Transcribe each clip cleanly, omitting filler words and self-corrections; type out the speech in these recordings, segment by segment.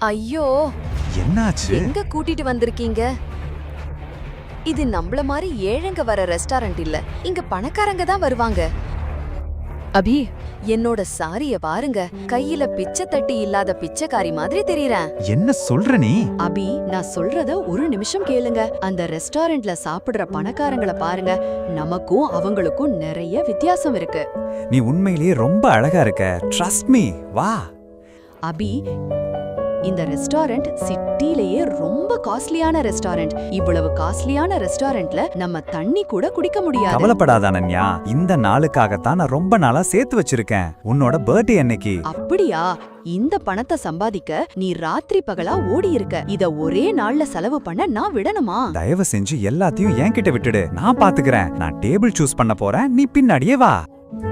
ஐயோ, என்னாச்சு? எங்க கூட்டிட்டு வந்திருக்கீங்க? இது நம்மள மாதிரி ஏழைங்க வர ரெஸ்டாரண்ட் இல்ல. இங்க பணக்காரங்க தான் வருவாங்க. அபி, என்னோட சாரிய பாருங்க. கையில பிச்சை தட்டி இல்லாத பிச்சைக்காரி மாதிரி தெரியறேன். என்ன சொல்ற நீ? அபி, நான் சொல்றத ஒரு நிமிஷம் கேளுங்க. அந்த ரெஸ்டாரண்ட்ல சாப்பிடுற பணக்காரங்கள பாருங்க. நமக்கும் அவங்களுக்கும் நிறைய வித்தியாசம் இருக்கு. நீ உண்மையிலேயே ரொம்ப அழகா இருக்க. ட்ரஸ்ட் மீ, வா. அபி, இந்த ரெஸ்டாரண்ட் சிட்டிலேயே ரொம்ப காஸ்ட்லியான ரெஸ்டாரண்ட். இவ்வளவு காஸ்ட்லியான ரெஸ்டாரண்ட்ல நம்ம தண்ணி கூட குடிக்க முடியாது. கவலைப்படாத அனன்யா, இந்த நாளுக்காகத்தான் நான் ரொம்ப நாளா சேர்த்து வச்சிருக்கேன். உன்னோட பர்த்டே அன்னைக்கு. அப்படியா? இந்த பணத்தை சம்பாதிக்க நீ ராத்திரி பகலா ஓடி இருக்க. இத ஒரே நாள்ல செலவு பண்ண நான் விடணுமா? தயவு செஞ்சு எல்லாத்தையும் என்கிட்ட விட்டுடு, நான் பாத்துக்கிறேன். நான் டேபிள் சூஸ் பண்ண போறேன், நீ பின்னாடியே வா.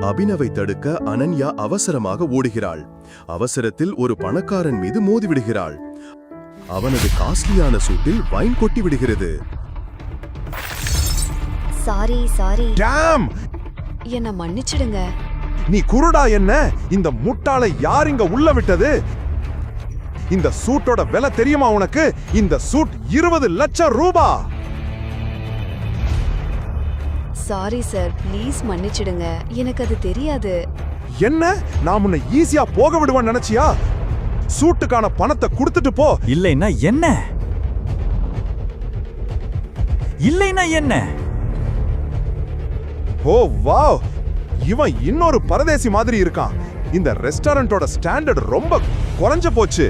அபினவை தடுக்க அனன்யா அவசரமாக ஓடுகிறாள். அவசரத்தில் ஒரு பணக்காரன் மீது மோதிவிடுகிறாள். அவனது காஸ்ட்லியான சூட்டில் வைன் கொட்டி விடுகிறது. சாரி. டாம்! என்ன மன்னிச்சிடுங்க. நீ குருடா என்ன? இந்த முட்டாளை யார் இங்க உள்ள விட்டது? இந்த சூட்டோட விலை தெரியுமா உனக்கு? இந்த சூட் 20 லட்சம் ரூபாய். சாரி சார், ப்ளீஸ் மன்னிச்சிடுங்க. எனக்கு அது தெரியாது. என்ன? நான் உன்னை ஈஸியா போக விடுவேன்னு நினைச்சியா? சூட்டுக்கான பணத்தை கொடுத்துட்டு போ. இல்லைன்னா என்ன? ஓ வாவ், இவன் இன்னொரு பரதேசி மாதிரி இருக்கான். இந்த ரெஸ்டாரண்டோட ஸ்டாண்டர்ட் ரொம்ப குறைஞ்சு போச்சு.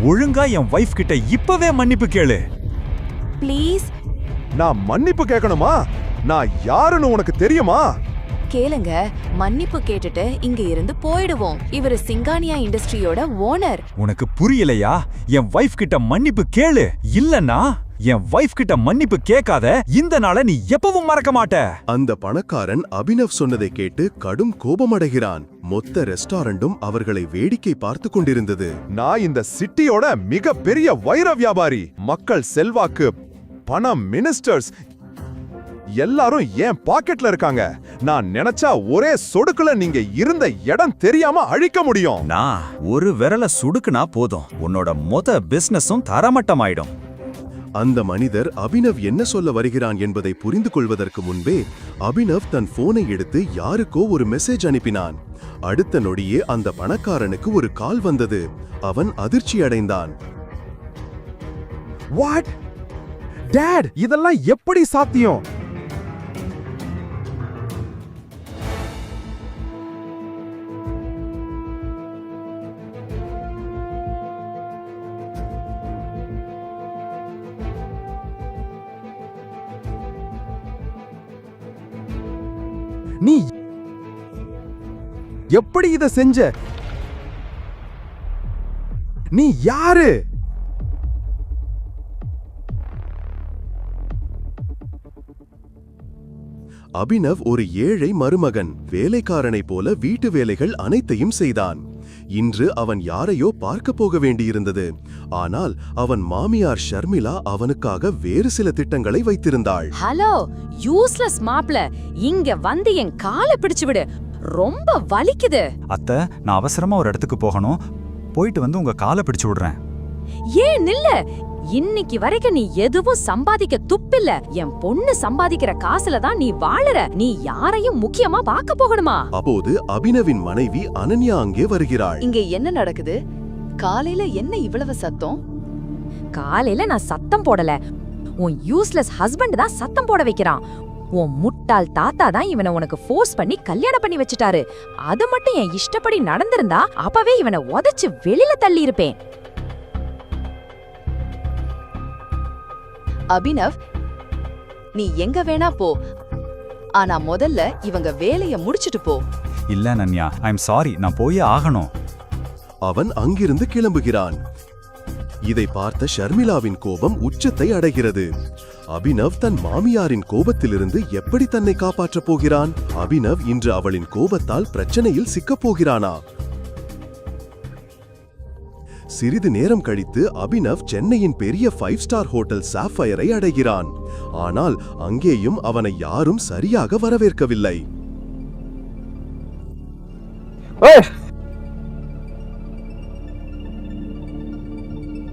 ஒழுங்கா என் வைஃப் கிட்ட இப்பவே மன்னிப்பு கேளு. ப்ளீஸ். நான் மன்னிப்பு கேட்கணுமா? நான் யாருன்னு உனக்கு தெரியுமா? கேளுங்க, மன்னிப்பு கேட்டுட்டு இங்க இருந்து போயிடுவோம். இவரு சிங்கானியா இண்டஸ்ட்ரியோட ஓனர். உனக்கு புரியலையா? என் வைஃப் கிட்ட மன்னிப்பு கேளு. இல்லன்னா என் வைஃப் கிட்ட மன்னிப்பு கேட்காத இந்த நாளை நீ எப்பவும் மறக்க மாட்ட. அந்த பணக்காரன் அபினவ் சொன்னதை கேட்டு கடும் கோபமடைகிறான். மொத்த ரெஸ்டாரண்டும் அவர்களை வேடிக்கை பார்த்து கொண்டிருந்தது. நான் இந்த சிட்டியோட மிக பெரிய வைர வியாபாரி. மக்கள் செல்வாக்கு, பணம், மினிஸ்டர்ஸ் எல்லாரும் என் பாக்கெட்ல இருக்காங்க. நான் நினைச்சா ஒரே சொடுக்குல நீங்க இருந்த இடம் தெரியாம அழிக்க முடியும். நான் ஒரு விரல சுடுக்குனா போதும், உன்னோட மொத்த பிசினஸும் தரமட்டமாயிடும். அந்த மனிதர் அபினவ் என்ன சொல்ல வருகிறான் என்பதை புரிந்து கொள்வதற்கு முன்பே அபினவ் தன் போனை எடுத்து யாருக்கோ ஒரு மெசேஜ் அனுப்பினான். அடுத்த நொடியே அந்த பணக்காரனுக்கு ஒரு கால் வந்தது. அவன் அதிர்ச்சி அடைந்தான். வாட்? டாட், இதெல்லாம் எப்படி சாத்தியம்? நீ எப்படி இத செஞ்ச? நீ யாரு? அபினவ் ஒரு ஏழை மருமகன். வேலைக்காரனைப் போல வீட்டு வேலைகள் அனைத்தையும் செய்தான். இன்று அவன் யாரையோ பார்க்க போக வேண்டியிருந்தது. ஆனால் அவன் மாமியார் ஷர்மிளா அவனுக்காக வேறு சில திட்டங்களை வைத்திருந்தாள். ஹலோ யூஸ்லெஸ் மாப்ள, இங்க வந்து என் காலை பிடிச்சு விடு, ரொம்ப வலிக்குது. அத்தை, நான் அவசரமா ஒரு இடத்துக்கு போகணும். போயிட்டு வந்து உங்க காலை பிடிச்சு விடுறேன். ஏன் நில்ல? இன்னைக்கு வரைக்கும் நீ எதுவும் சம்பாதிக்க துப்பில்ல. என் பொண்ணு சம்பாதிக்கிற காசுல தான் நீ வாழற. நீ யாரையும் முக்கியமா பார்க்க போகணுமா? அப்போது அபினவின் மனைவி அனன்யா அங்கே வருகிறாள். இங்க என்ன நடக்குது? காலையில என்ன இவ்வளவு சத்தம்? காலையில நான் சத்தம் போடல, உன் யூஸ்லெஸ் ஹஸ்பண்ட் தான் சத்தம் போட வைக்கிறான். உன் முட்டாள் தாத்தா தான் இவனை உனக்கு ஃபோர்ஸ் பண்ணி கல்யாணம் பண்ணி வச்சுட்டாரு. அது மட்டும் என் இஷ்டப்படி நடந்திருந்தா அப்பவே இவனை உதைச்சு வெளியில தள்ளி இருப்பேன். அபினவ், நீ எங்க வேணா போ, ஆனா முதல்ல இவங்க வேலைய முடிச்சிட்டு போ. இல்ல அனன்யா, ஐ எம் சாரி, நான் போயே ஆகணும். அவன் அங்கிருந்து கிளம்புகிறான். இதை பார்த்த ஷர்மிளாவின் கோபம் உச்சத்தை அடைகிறது. அபினவ் தன் மாமியாரின் கோபத்திலிருந்து எப்படி தன்னை காப்பாற்றப் போகிறான்? அபினவ் இன்று அவளின் கோபத்தால் பிரச்சனையில் சிக்கப் போகிறானா? சிறிது நேரம் கழித்து அபினவ் சென்னையின் பெரிய 5 ஸ்டார் ஹோட்டல் சாஃபயரை அடைகிறான். ஆனால் அங்கேயும் அவனை யாரும் சரியாக வரவேற்கவில்லை.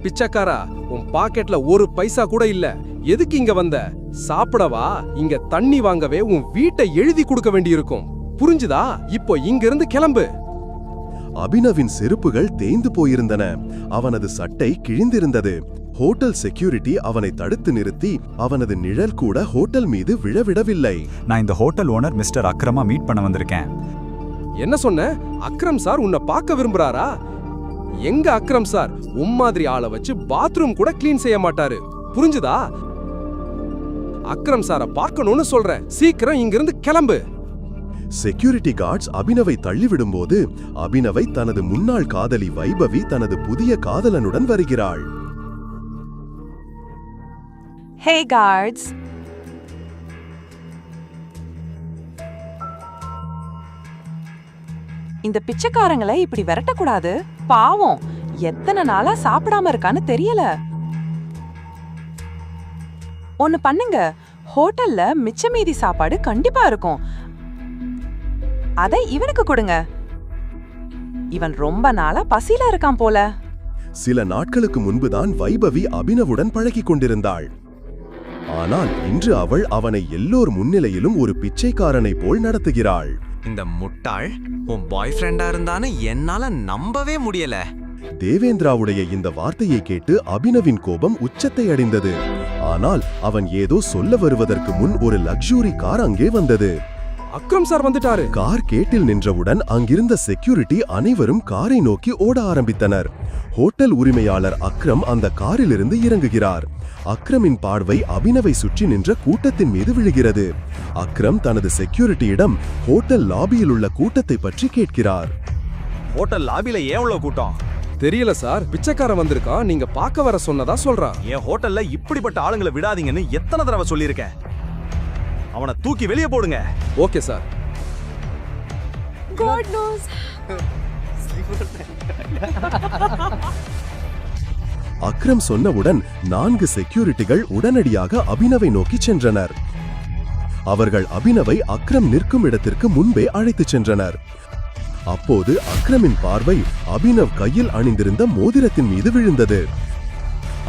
பிச்சைக்காரா, உன் பாக்கெட்ல ஒரு பைசா கூட இல்ல. எதுக்கு இங்க வந்த? சாப்பிடவா? இங்க தண்ணி வாங்கவே உன் வீட்டை எழுதி கொடுக்க வேண்டியிருக்கும். புரிஞ்சுதா? இப்போ இங்க இருந்து கிளம்பு. அபினவின் செருப்புகள் தேய்ந்து போயிருந்தன. அவனது சட்டை கிழிந்திருந்தது. ஹோட்டல் செக்யூரிட்டி அவனை தடுத்து நிறுத்தி அவனது நிழல் கூட ஹோட்டல் மீது விழவிடவில்லை. நான் இந்த ஹோட்டல் ஓனர் மிஸ்டர் அக்ரமா மீட் பண்ண வந்திருக்கேன். என்ன சொன்ன? அக்ரம் சார் உன்னை பார்க்க விரும்புறாரா? எங்க அக்ரம் சார் மாதிரி ஆளை வச்சு பாத்ரூம் கூட கிளீன் செய்ய மாட்டாரு. புரிஞ்சுதா? அக்ரம் சாரை பார்க்கணும்னு சொல்றேன். சீக்கிரம் இங்கிருந்து கிளம்பு. செக்யூரிட்டி கார்ட்ஸ் அபினவை தள்ளிவிடும்போது அபினவை தனது முன்னாள் காதலி வைபவி தனது புதிய காதலனுடன் வருகிறாள். Hey guards. இந்த பிச்சைக்காரங்களை இப்படி விரட்டக்கூடாது. பாவம், எத்தனை நாளா சாப்பிடாம இருக்கான்னு தெரியல. ஒன்னு பண்ணுங்க, ஹோட்டல்ல மிச்ச மீதி சாப்பாடு கண்டிப்பா இருக்கும். அதை இவனுக்கு கொடுங்க. இவன் ரொம்ப நாளா பசியில இருக்கான் போல. சில நாட்களுக்கு முன்புதான் வைபவி அபினவுடன் பழகிக் கொண்டிருந்தாள். ஆனால் இன்று அவள் அவனை எல்லோர் முன்னிலையிலும் ஒரு பிச்சைக்காரனை போல் நடத்துகிறாள். இந்த முட்டாள் உன் பாய் ஃப்ரெண்டா இருந்தான்னு என்னால நம்பவே முடியல. தேவேந்திராவுடைய இந்த வார்த்தையை கேட்டு அபினவின் கோபம் உச்சத்தை அடைந்தது. ஆனால் அவன் ஏதோ சொல்ல வருவதற்கு முன் ஒரு லக்ஸுரி கார் அங்கே வந்தது. அக்ரம் சார் வந்துட்டாரு. கார் கேட்டில் நின்றவுடன் அங்கிருந்த செக்யூரிட்டி அனைவரும் காரை நோக்கி ஓட ஆரம்பித்தனர். ஹோட்டல் உரிமையாளர் அக்ரம் அந்த காரிலிருந்து இறங்குகிறார். அக்ரமின் பார்வை அபினவை சுற்றி நின்ற கூட்டத்தின் மீது விழுகிறது. அக்ரம் தனது செக்யூரிட்டியிடம் ஹோட்டல் லாபியில் உள்ள கூட்டத்தை பற்றி கேட்கிறார். ஹோட்டல் லாபில ஏன் இவ்வளவு கூட்டம்? தெரியல சார், பிச்சைக்காரன் வந்திருக்கான், நீங்க பார்க்க வர சொன்னதா சொல்றான். என் ஹோட்டல்ல இப்படிப்பட்ட ஆளுங்களை விடாதீங்கன்னு எத்தனை தடவை சொல்லியிருக்கேன். அவனை தூக்கி வெளியே போடுங்க. Okay sir. God knows. Akram சொன்னவுடன் 4 செக்யூரிட்டிகள் உடனடியாக அபினவை நோக்கி சென்றனர். அவர்கள் அபினவை அக்ரம் நிற்கும் இடத்திற்கு முன்பே அழைத்துச் சென்றனர். அப்போது அக்ரமின் பார்வை அபினவ் கையில் அணிந்திருந்த மோதிரத்தின் மீது விழுந்தது.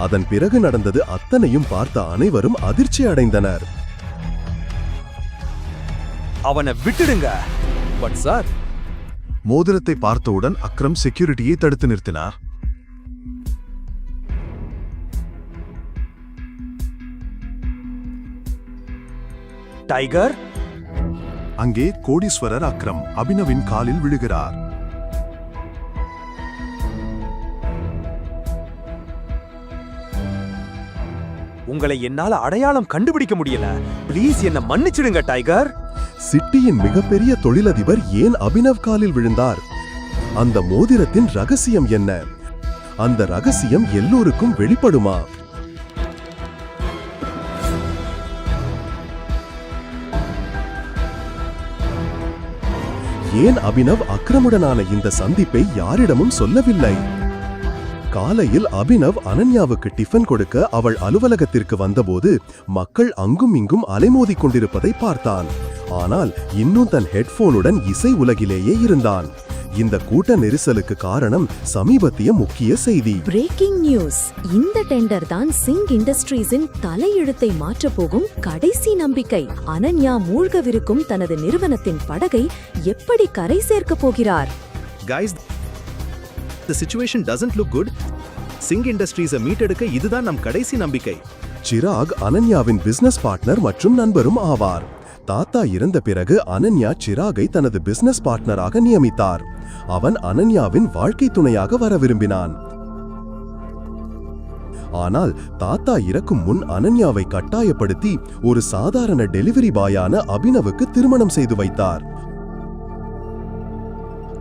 அதன் பிறகு நடந்தது அத்தனையும் பார்த்த அனைவரும் அதிர்ச்சி அடைந்தனர். அவனை விட்டுடுங்க. பட் சார், மோதிரத்தை பார்த்தவுடன் அக்ரம் செக்யூரிட்டியை தடுத்து நிறுத்தினார். டைகர், அங்கே கோடீஸ்வரர் அக்ரம் அபினவின் காலில் விழுகிறார். உங்களை என்னால அடையாளம் கண்டுபிடிக்க முடியல. ப்ளீஸ் என்ன மன்னிச்சிடுங்க டைகர். சிட்டியின் மிகப்பெரிய தொழிலதிபர் ஏன் அபினவ் காலில் விழுந்தார்? அந்த மோதிரத்தின் ரகசியம் என்ன? அந்த ரகசியம் எல்லோருக்கும் வெளிப்படுமா? ஏன் அபினவ் அக்ரமுடனான இந்த சந்திப்பை யாரிடமும் சொல்லவில்லை? காலையில் அபினவ் அனன்யாவுக்கு டிஃபன் கொடுக்க அவள் அலுவலகத்திற்கு வந்தபோது மக்கள் அங்கும் இங்கும் அலைமோதிக் கொண்டிருப்பதை பார்த்தான். ஆனால் இன்னும் தன் ஹெட்போனுடன் இசை உலகிலேயே இருந்தான். இந்த கூட்ட நெரிசலுக்கு காரணம் சமீபத்திய முக்கிய செய்தி. Breaking news. இந்த டெண்டர் தான் சிங் இண்டஸ்ட்ரீஸின் தலையெழுத்தை மாற்றப் போகும் கடைசி நம்பிக்கை. அனன்யா மூழ்கவிருக்கும் தனது நிறுவனத்தின் படகை எப்படி கரை சேர்க்கப் போகிறார்? Guys, the situation doesn't look good. Singh இண்டஸ்ட்ரீஸை மீட்டெடுக்க இதுதான் நம் கடைசி நம்பிக்கை. சிராக் அனன்யாவின் பிசினஸ் பார்ட்னர் மற்றும் நண்பரும் ஆவார். தாத்தா இறந்த பிறகு அனன்யா சிராகை தனது பிசினஸ் பார்ட்னராக நியமித்தார். அவன் அனன்யாவின் வாழ்க்கை துணையாக வர விரும்பினான். ஆனால் தாத்தா இறக்கும் முன் அனன்யாவை கட்டாயப்படுத்தி ஒரு சாதாரண டெலிவரி பாயான அபினவுக்கு திருமணம் செய்து வைத்தார்.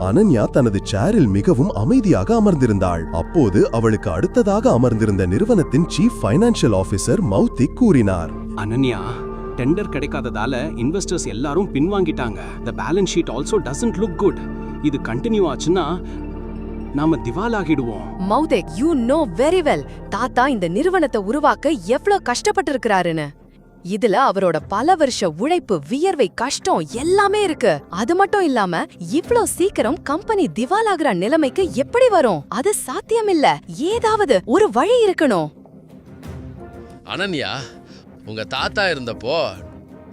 அனன்யா தனது சேரில் மிகவும் அமைதியாக அமர்ந்திருந்தாள். அப்போது அவளுக்கு அடுத்ததாக அமர்ந்திருந்த நிறுவனத்தின் சீஃப் ஃபைனான்சியல் ஆபீசர் மௌத்திக் கூறினார், அனன்யா, டெண்டர் கிடைக்காததால இன்வெஸ்டர்ஸ் எல்லாரும் பின்வாங்கிட்டாங்க. The balance sheet also doesn't look good. இது கண்டினியூ ஆச்சுன்னா நாம திவாலாகிடுவோம். மௌதேக், you know very well தாத்தா இந்த நிறுவனத்தை உருவாக்க எவ்வளவு கஷ்டப்பட்டு இருக்கிறாருன்னு. இதுல அவரோட பல வருஷ உழைப்பு, வியர்வை, கஷ்டம் எல்லாமே இருக்கு. அது மட்டும் இல்லாம இவ்ளோ சீக்கிரம் கம்பெனி திவாலாகிற நிலைமைக்கு எப்படி வரும்? அது சாத்தியமில்ல. ஏதாவது ஒரு வழி இருக்கணும். அனன்யா, உங்க தாத்தா இருந்தப்போ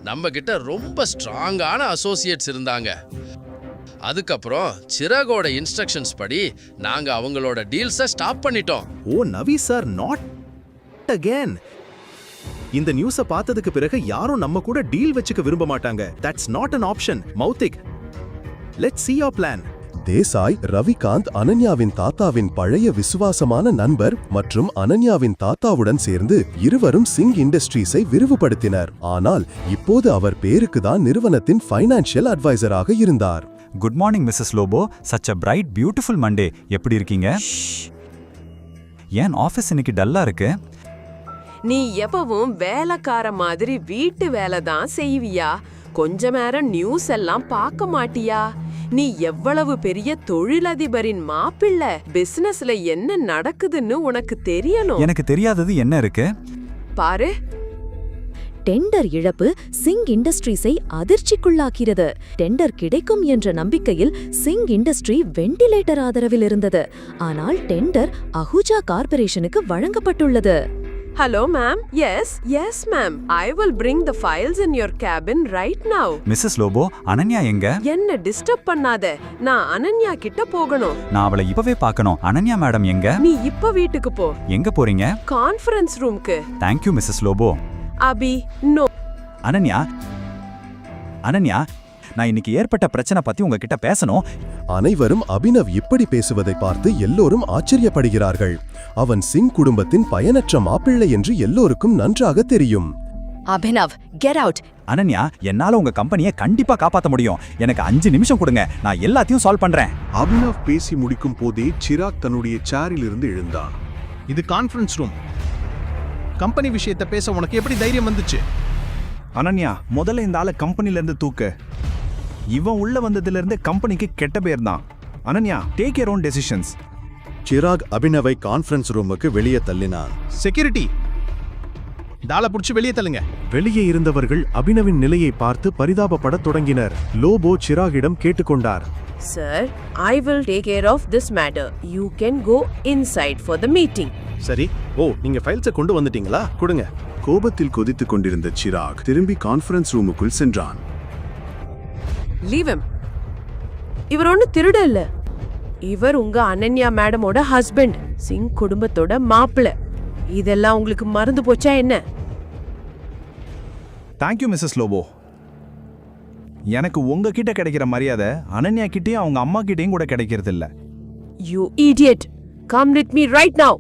நம்ம கிட்ட ரொம்ப ஸ்ட்ராங்கான அசோசியேட்ஸ் இருந்தாங்க. அதுக்கப்புறம் சிராகோட இன்ஸ்ட்ரக்ஷன்ஸ் படி நாங்க அவங்களோட டீல்ஸை ஸ்டாப் பண்ணிட்டோம். ஓ நவி சார், நாட் அகேன். இந்த நியூஸை பார்த்ததுக்கு பிறகு யாரும் நம்ம கூட டீல் வச்சுக்க விரும்ப மாட்டாங்க. That's not an option. Mouthik, let's see your plan. Desai, Ravikant அனன்யாவின் தாத்தாவின் பழைய விசுவாசமான நண்பர் மற்றும் அனன்யாவின் தாத்தாவுடன் சேர்ந்து இருவரும் சிங் இண்டஸ்ட்ரீஸை விரிவுபடுத்தினர். ஆனால் இப்போது அவர் பேருக்கு தான் நிறுவனத்தின் ஃபைனான்சியல் அட்வைசராக இருந்தார். Good morning Mrs Lobo. Such a bright beautiful Monday. எப்படி இருக்கீங்க? ஏன் ஆஃபீஸ் இன்னைக்கு டல்லா இருக்கு? நீ எப்பவும் வேலைக்கார மாதிரி வீட்டு வேலை தான் செய்வியா? கொஞ்ச நேரம் நியூஸ் எல்லாம் பார்க்க மாட்டியா? நீ எவ்வளவு பெரிய தொழிலதிபரின் மாப்பிள்ளை. பிசினஸ்ல என்ன நடக்குதுன்னு உனக்கு தெரியணும். எனக்கு தெரியாதது என்ன இருக்கு? பாரு, டெண்டர் இழப்பு சிங் இண்டஸ்ட்ரீஸை அதிர்ச்சிக்குள்ளாக்கிறது. டெண்டர் கிடைக்கும் என்ற நம்பிக்கையில் சிங் இண்டஸ்ட்ரி வெண்டிலேட்டர் ஆதரவில் இருந்தது. ஆனால் டெண்டர் அஹூஜா கார்ப்பரேஷனுக்கு வழங்கப்பட்டுள்ளது. Hello ma'am. Yes ma'am. I will bring the files in your cabin right now. Mrs Lobo, Ananya எங்க? என்ன டிஸ்டர்ப் பண்ணாத. நான் அனன்யா கிட்ட போகணும். நான் அவளை இப்பவே பார்க்கணும். அனன்யா மேடம் எங்க? நீ இப்ப வீட்டுக்கு போ. எங்க போறீங்க? கான்ஃபரன்ஸ் ரூம்க்கு. Thank you Mrs Lobo. Abhi, no. Ananya, நான் இன்னைக்கு ஏற்பட்ட பிரச்சனை பத்தி உங்ககிட்ட பேசணும். அனைவரும் அபினவ் இப்படி பேசுவதை பார்த்து எல்லோரும் ஆச்சரியப்படுகிறார்கள். அவன் சிங் குடும்பத்தின் பயனற்ற மாப்பிள்ளை என்று எல்லோருக்கும் நன்றாக தெரியும். Abhinav, get out. அனன்யா, என்னால உங்க கம்பெனியை கண்டிப்பா காப்பாத்த முடியும். எனக்கு 5 நிமிஷம் கொடுங்க, நான் எல்லாத்தையும் சால்வ் பண்றேன். அபினவ் பேசி முடிக்கும் போதே சிராக் தன்னுடைய சேரில் இருந்து எழுந்தான். இது கான்ஃபரன்ஸ் ரூம். கம்பெனி விஷயத்தை பேச உனக்கு எப்படி தைரியம் வந்துச்சு? அனன்யா, முதல்ல இந்த ஆளை கம்பெனில இருந்து தூக்கு. இவன் உள்ள வந்ததுல இருந்து கம்பெனிக்கு கெட்ட பேர் தான். Ananya, take your own decisions. Chirag அபினவை கான்ஃபரன்ஸ் ரூமுக்கு வெளியே தள்ளினான். செக்யூரிட்டி, தாளை புடிச்சு வெளியே தள்ளுங்க. வெளியே இருந்தவர்கள் அபினவின் நிலையை பார்த்து பரிதாபப்படத் தொடங்கினர். லோபோ சிராகிடம் கேட்டுக்கொண்டார். Sir, I will take care of this matter. You can go inside for the meeting. சரி. ஓ, நீங்க ஃபைல்ஸை கொண்டு வந்துட்டீங்களா? கொடுங்க. கோபத்தில் கொதித்துக் கொண்டிருந்த சிராக் திரும்பி கான்ஃபரன்ஸ் ரூமுக்குள் சென்றான். Leave him. இவர் ஒண்ணு திருட இல்ல. இவர் உங்க அனன்யா மேடமோட ஹஸ்பண்ட், சிங் குடும்பத்தோட மாப்பிள்ளை. இதெல்லாம் உங்களுக்கு மறந்து போச்சா என்ன? Thank you Mrs Lobo. எனக்கு உங்ககிட்ட கிடைக்கிற மரியாதை அனன்யா கிட்டயும் அவங்க அம்மா கிட்டயும் கூட கிடைக்கிறது இல்ல. You idiot. Come with me right now.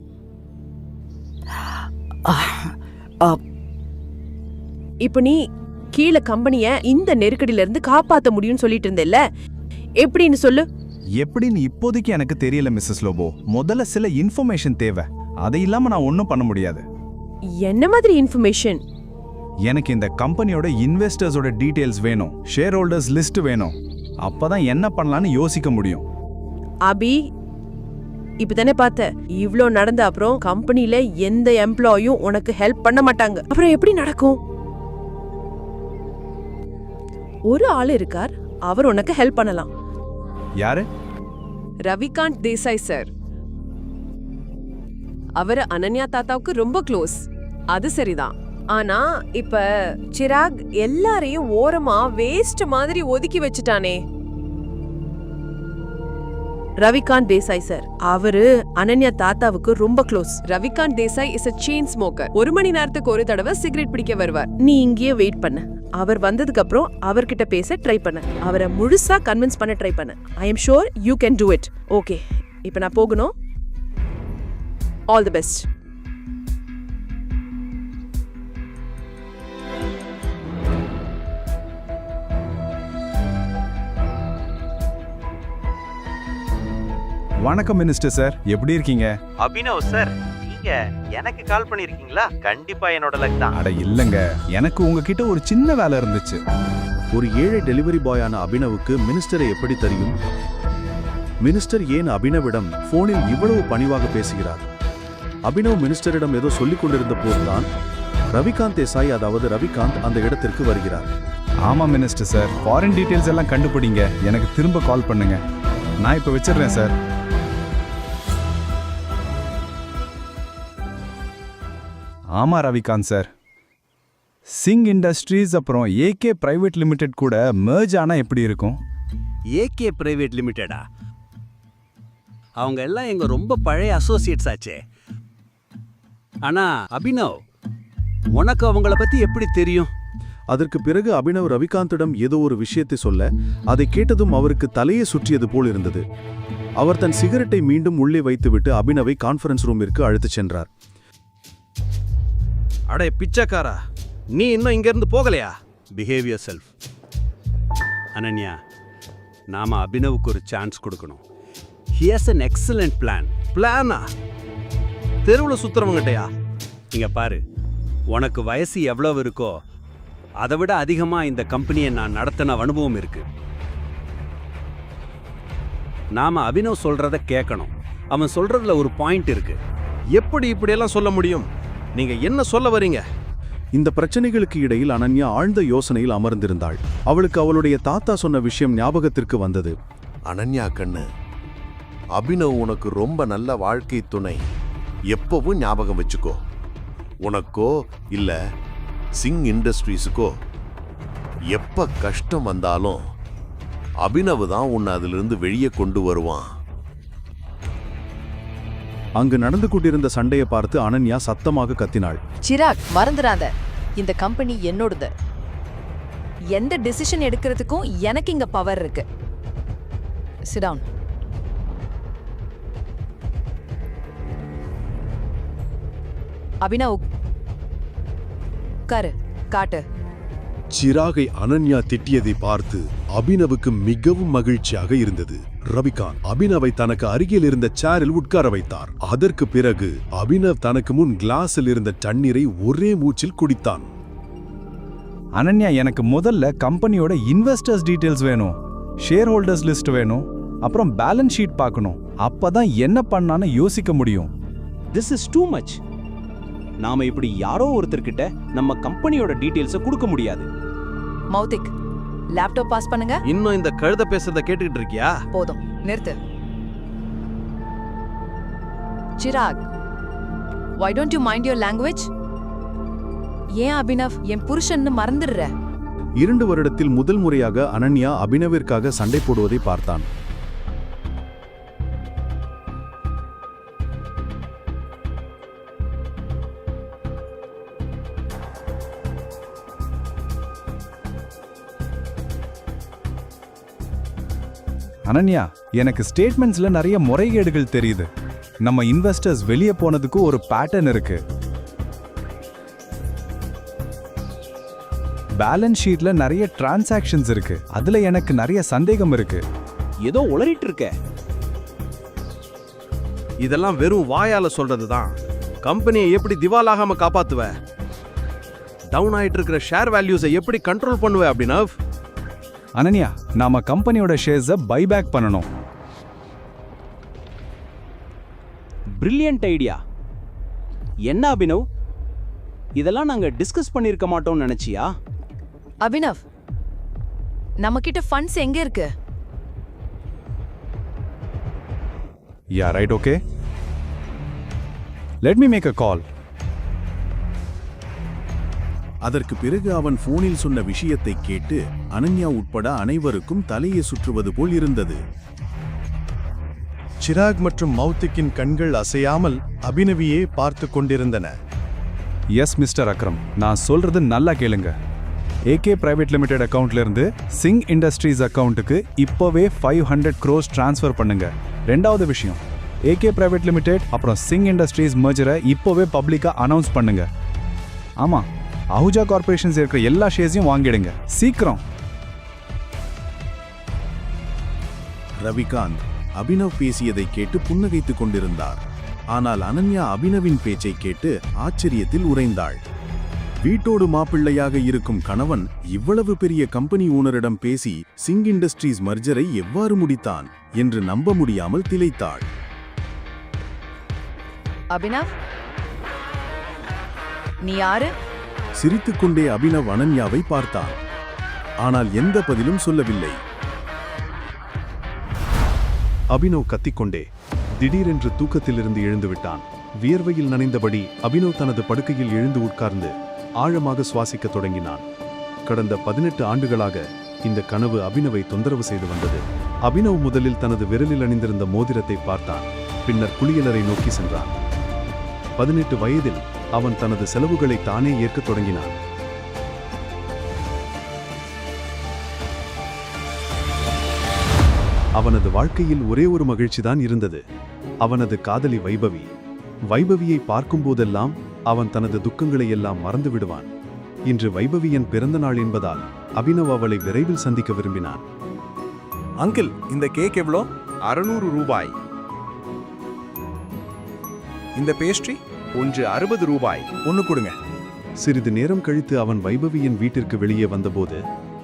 இப்ப நீ கீழ கம்பெனிய இந்த நெருக்கடியில இருந்து காப்பாத்த முடியும்னு சொல்லிட்டு இருந்தேல்ல, எப்படின்னு சொல்லு. எப்படின்னு இப்போதைக்கு எனக்கு தெரியல மிஸ்ஸஸ் லோபோ. முதல்ல சில இன்ஃபர்மேஷன் தேவை. அதை இல்லாம நான் ஒன்றும் பண்ண முடியாது. என்ன மாதிரி இன்ஃபர்மேஷன்? எனக்கு இந்த கம்பெனியோட இன்வெஸ்டர்ஸோட டீடைல்ஸ் வேணும், ஷேர் ஹோல்டர்ஸ் லிஸ்ட் வேணும். அப்பதான் என்ன பண்ணலாம்னு யோசிக்க முடியும். அபி, இப்பதானே பார்த்த, இவ்ளோ நடந்த அப்புறம் கம்பெனில எந்த எம்ப்ளாயும் உனக்கு ஹெல்ப் பண்ண மாட்டாங்க. அப்புறம் எப்படி நடக்கும்? ஒரு ஆள் இருக்கார், அவர் உனக்கு ஹெல்ப் பண்ணலாம். யாரு? ரவிகாந்த் தேசாய் சார். அவர் அனன்யா தாத்தாவுக்கு ரொம்ப க்ளோஸ். அது சரிதான். ஆனா இப்ப சிராக் எல்லாரையும் ஓரமா வேஸ்ட் மாதிரி ஒதுக்கி வச்சுட்டானே. ரவிகாந்த் தேசாய் சார், அவரு அனன்யா தாத்தாவுக்கு ரொம்ப close. Ravikant Desai is a chain smoker. 1 மணி நேரத்துக்கு ஒரு தடவை சிகரெட் பிடிக்க வருவார். நீ இங்கேயே வெயிட் பண்ண. அவர் வந்ததுக்கு அப்புறம் அவர்கிட்ட பேச ட்ரை பண்ண. அவரை முழுசா கன்வின்ஸ் பண்ண ட்ரை பண்ண. I am sure you can do it. Okay, இப்ப நான் போகணும். All the best. வணக்கம் மினிஸ்டர் சார், எப்படி இருக்கீங்க? அபினவ் சார், நீங்க எனக்கு கால் பண்ணிருக்கீங்களா? கண்டிப்பா என்னோட லக் தான். அட இல்லங்க, எனக்கு உங்ககிட்ட ஒரு சின்ன வேலை இருந்துச்சு. ஒரு ஏழை டெலிவரி பாயான அபினவுக்கு மினிஸ்டரை எப்படி தெரியும்? மினிஸ்டர் ஏன் அபினவிடம் போனில் இவ்வளவு பணிவாக பேசுகிறார்? அபினவ் மினிஸ்டரிடம் ஏதோ சொல்லிக் கொண்டிருந்த போதுதான் ரவிகாந்த் தேசாய் அதாவது ரவிகாந்த் அந்த இடத்திற்கு வருகிறார். ஆமா மினிஸ்டர் சார், ஃபாரின் டீடைல்ஸ் எல்லாம் கண்டுபிடிங்க, எனக்கு திரும்ப கால் பண்ணுங்க. நான் இப்ப வச்சிடுறேன் சார். ஆமா ரவிகாந்த் சார், சிங் இண்டஸ்ட்ரீஸ் அப்புறம் ஏகே பிரைவேட் லிமிடெட் கூட மெர்ஜ் ஆனா எப்படி இருக்கும்? ஏகே பிரைவேட் லிமிடெடா? அவங்க எல்லாம் எங்க ரொம்ப பழைய அசோசியேட்ஸ் ஆச்சே. ஆனா அபினவ், உனக்கு அவங்கள பத்தி எப்படி தெரியும்? அதற்கு பிறகு அபினவ் ரவிகாந்திடம் ஏதோ ஒரு விஷயத்தை சொல்ல, அதை கேட்டதும் அவருக்கு தலையை சுற்றியது போல் இருந்தது. அவர் தன் சிகரெட்டை மீண்டும் உள்ளே வைத்துவிட்டு அபினவை கான்ஃபரன்ஸ் ரூமிற்கு அழைத்துச் சென்றார். அடே பிச்சைக்காரா, நீ இன்னும் இங்க இருந்து போகலையா? Behave your self. அனன்யா, நாம அபினவுக்கு ஒரு சான்ஸ் கொடுக்கணும். He has an excellent plan. பிளானா? தெருவில் சுத்துறவங்ககிட்டயா? இங்க பாரு, உனக்கு வயசு எவ்வளவு இருக்கோ அதை விட அதிகமா இந்த கம்பெனியை நான் நடத்தின அனுபவம் இருக்கு. நாம அபினவ் சொல்றத கேட்கணும். அவன் சொல்றதுல ஒரு பாயிண்ட் இருக்கு. எப்படி இப்படியெல்லாம் சொல்ல முடியும்? நீங்க என்ன சொல்ல வரீங்க? இந்த பிரச்சனைகளுக்கு இடையில் அனன்யா ஆழ்ந்த யோசனையில் அமர்ந்திருந்தாள். அவளுக்கு அவளுடைய தாத்தா சொன்ன விஷயம் ஞாபகத்திற்கு வந்தது. அனன்யா கண்ணு, அபினவ் உனக்கு ரொம்ப நல்ல வாழ்க்கை துணை. எப்பவும் ஞாபகம் வச்சுக்கோ. உனக்கோ இல்ல சிங் இண்டஸ்ட்ரீஸுக்கோ எப்ப கஷ்டம் வந்தாலும் அபினவ் தான் உன்னை அதிலிருந்து வெளியே கொண்டு வருவான். அங்கு நடந்து கொண்டிருந்த சண்டையை பார்த்து அனன்யா சத்தமாக கத்தினாள். சிராக், மறந்துடாத, இந்த கம்பெனி என்னோடது. எந்த டிசிஷன் எடுக்கிறதுக்கும் எனக்கு இங்க பவர் இருக்கு. Sit down. அபினவ், உட்காரு, காட்டு. சிராகை அனன்யா திட்டியதை பார்த்து அபினவுக்கு மிகவும் மகிழ்ச்சியாக இருந்தது. ரவிகாந்த் அபினவை தனக்கு அருகில் இருந்த சேரில் உட்கார வைத்தார். அதற்கு பிறகு அபினவ் தனக்கு முன் கிளாஸில் இருந்த தண்ணீரை ஒரே மூச்சில் குடித்தான். அனன்யா, எனக்கு முதல்ல கம்பெனியோட இன்வெஸ்டர்ஸ் டீடைல்ஸ் வேணும், ஷேர் ஹோல்டர்ஸ் லிஸ்ட் வேணும், அப்புறம் பேலன்ஸ் ஷீட் பார்க்கணும். அப்பதான் என்ன பண்ணான்னு யோசிக்க முடியும். This is too much. நாம இப்படி யாரோ ஒருத்தர்கிட்ட நம்ம கம்பெனியோட டீடைல்ஸை கொடுக்க முடியாது. மௌத்திக், லேப்டாப் பாஸ் பண்ணுங்க. இன்னும் இந்த கழுத பேசுறத கேட்டுக்கிட்டு இருக்கியா? போதும், நிறுத்து. Chirag, why don't you mind your language? ஏன் அபினவ் என் புருஷன்னு மறந்துடுற? 2 வருடத்தில் முதல் முறையாக அனன்யா அபினவிற்காக சண்டை போடுவதை பார்த்தான். அனன்யா, எனக்கு ஸ்டேட்மெண்ட்ஸ்ல நிறைய முறைகேடுகள் தெரியுது. நம்ம இன்வெஸ்டர்ஸ் வெளியே போனதுக்கு ஒரு பேட்டர்ன் இருக்கு. பேலன்ஸ் ஷீட்ல நிறைய டிரான்சாக்ஷன்ஸ் இருக்கு. அதுல எனக்கு நிறைய சந்தேகம் இருக்கு. ஏதோ உளறிட்டு இருக்க. இதெல்லாம் வெறும் வாயால சொல்றதுதான். கம்பெனியை எப்படி திவாலாகாம காப்பாத்துவ? டவுன் ஆயிட்டு இருக்கிற ஷேர் வேல்யூஸை எப்படி கண்ட்ரோல் பண்ணுவ அபினவ்? அனன்யா, நாம கம்பெனியோட ஷேர்ஸை பைபேக் பண்ணணும். Brilliant idea. என்ன அபினவ், இதெல்லாம் நாங்க டிஸ்கஸ் பண்ணிருக்க மாட்டோம்னு நினைச்சியா? அபினவ், நம்ம கிட்ட ஃபண்ட்ஸ் எங்க இருக்கு? Yeah right, okay. Let me make a call. அதற்கு பிறகு அவன் போனில் சொன்ன விஷயத்தை கேட்டு அனன்யா உட்பட அனைவருக்கும் தலையை சுற்றுவது போல் இருந்தது. சிராக் மற்றும் மௌத்திக்கின் கண்கள் அசையாமல் அபினவியே பார்த்து கொண்டிருந்தன. எஸ் மிஸ்டர் அக்ரம், நான் சொல்றது நல்லா கேளுங்க. ஏகே பிரைவேட் லிமிடெட் அக்கவுண்ட்ல இருந்து சிங் இண்டஸ்ட்ரீஸ் அக்கவுண்ட்டுக்கு இப்போவே 500 crores டிரான்ஸ்ஃபர் பண்ணுங்க. 2வது விஷயம், ஏகே பிரைவேட் லிமிடெட் அப்புறம் சிங் இண்டஸ்ட்ரீஸ் மர்ஜரை இப்போவே பப்ளிக்கா அனௌன்ஸ் பண்ணுங்க. ஆமா, அஹூஜா கார்பரேஷன்ஸ் இருக்கிற எல்லா ஷேர்ஸையும் வாங்கிடுங்க, சீக்கிரம். ரவிகாந்த் அபினவ் பேசியதை கேட்டு புன்னகைத்துக் கொண்டிருந்தார். ஆனால் அனன்யா அபினவின் பேச்சை கேட்டு ஆச்சரியத்தில் உறைந்தாள். வீட்டோடு மாப்பிள்ளையாக இருக்கும் கணவன் இவ்வளவு பெரிய கம்பெனி ஓனரிடம் பேசி சிங் இண்டஸ்ட்ரீஸ் மர்ஜரை எவ்வாறு முடித்தான் என்று நம்ப முடியாமல் திளைத்தாள். அபினவ், நீ யாரு? சிரித்துக்கொண்டே அபினவ் அனன்யாவை பார்த்தான். ஆனால் எந்த பதிலும் சொல்லவில்லை. அபினவ் கத்திக்கொண்டே திடீரென்று தூக்கத்திலிருந்து எழுந்துவிட்டான். வியர்வையில் நனைந்தபடி அபினவ் தனது படுக்கையில் எழுந்து உட்கார்ந்து ஆழமாக சுவாசிக்கத் தொடங்கினான். கடந்த 18 ஆண்டுகளாக இந்த கனவு அபினவை தொந்தரவு செய்து வந்தது. அபினவ் முதலில் தனது விரலில் அணிந்திருந்த மோதிரத்தை பார்த்தான். பின்னர் குளியலறை நோக்கி சென்றான். 18 வயதில் அவன் தனது செலவுகளை தானே ஏற்கத் தொடங்கினான். அவனது வாழ்க்கையில் ஒரே ஒரு மகிழ்ச்சிதான் இருந்தது, அவனது காதலி வைபவி. வைபவியை பார்க்கும்போதெல்லாம் அவன் தனது துக்கங்களை எல்லாம் மறந்து விடுவான். இன்று வைபவியின் பிறந்த நாள் என்பதால் அபினவ் அவளை விரைவில் சந்திக்க விரும்பினான். அங்கிள், இந்த கேக் எவ்வளோ? 600 ரூபாய். இந்த பேஸ்ட்ரி ஒன்று 60 ரூபாய். ஒன்று கொடுங்க. சிறிது நேரம் கழித்து அவன் வைபவியின் வீட்டிற்கு வெளியே வந்தபோது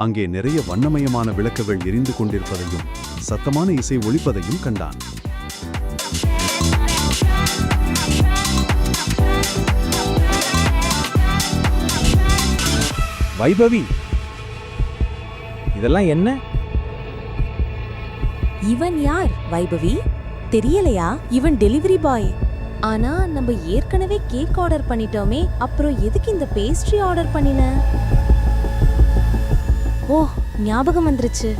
அங்கே நிறைய வண்ணமயமான விளக்குகள் எரிந்து கொண்டிருப்பதையும் சத்தமான இசை ஒலிப்பதையும் கண்டான். வைபவி, இதெல்லாம் என்ன? இவன் யார் வைபவி? தெரியலையா? இவன் டெலிவரி பாய். ஆனா நம்ம ஏற்கனவே கேக் ஆர்டர் பண்ணிட்டோமே, அப்புறம் எதுக்கு இந்த பேஸ்ட்ரி ஆர்டர் பண்ணின? ஓ, ஞாபகம் வந்துருச்சு.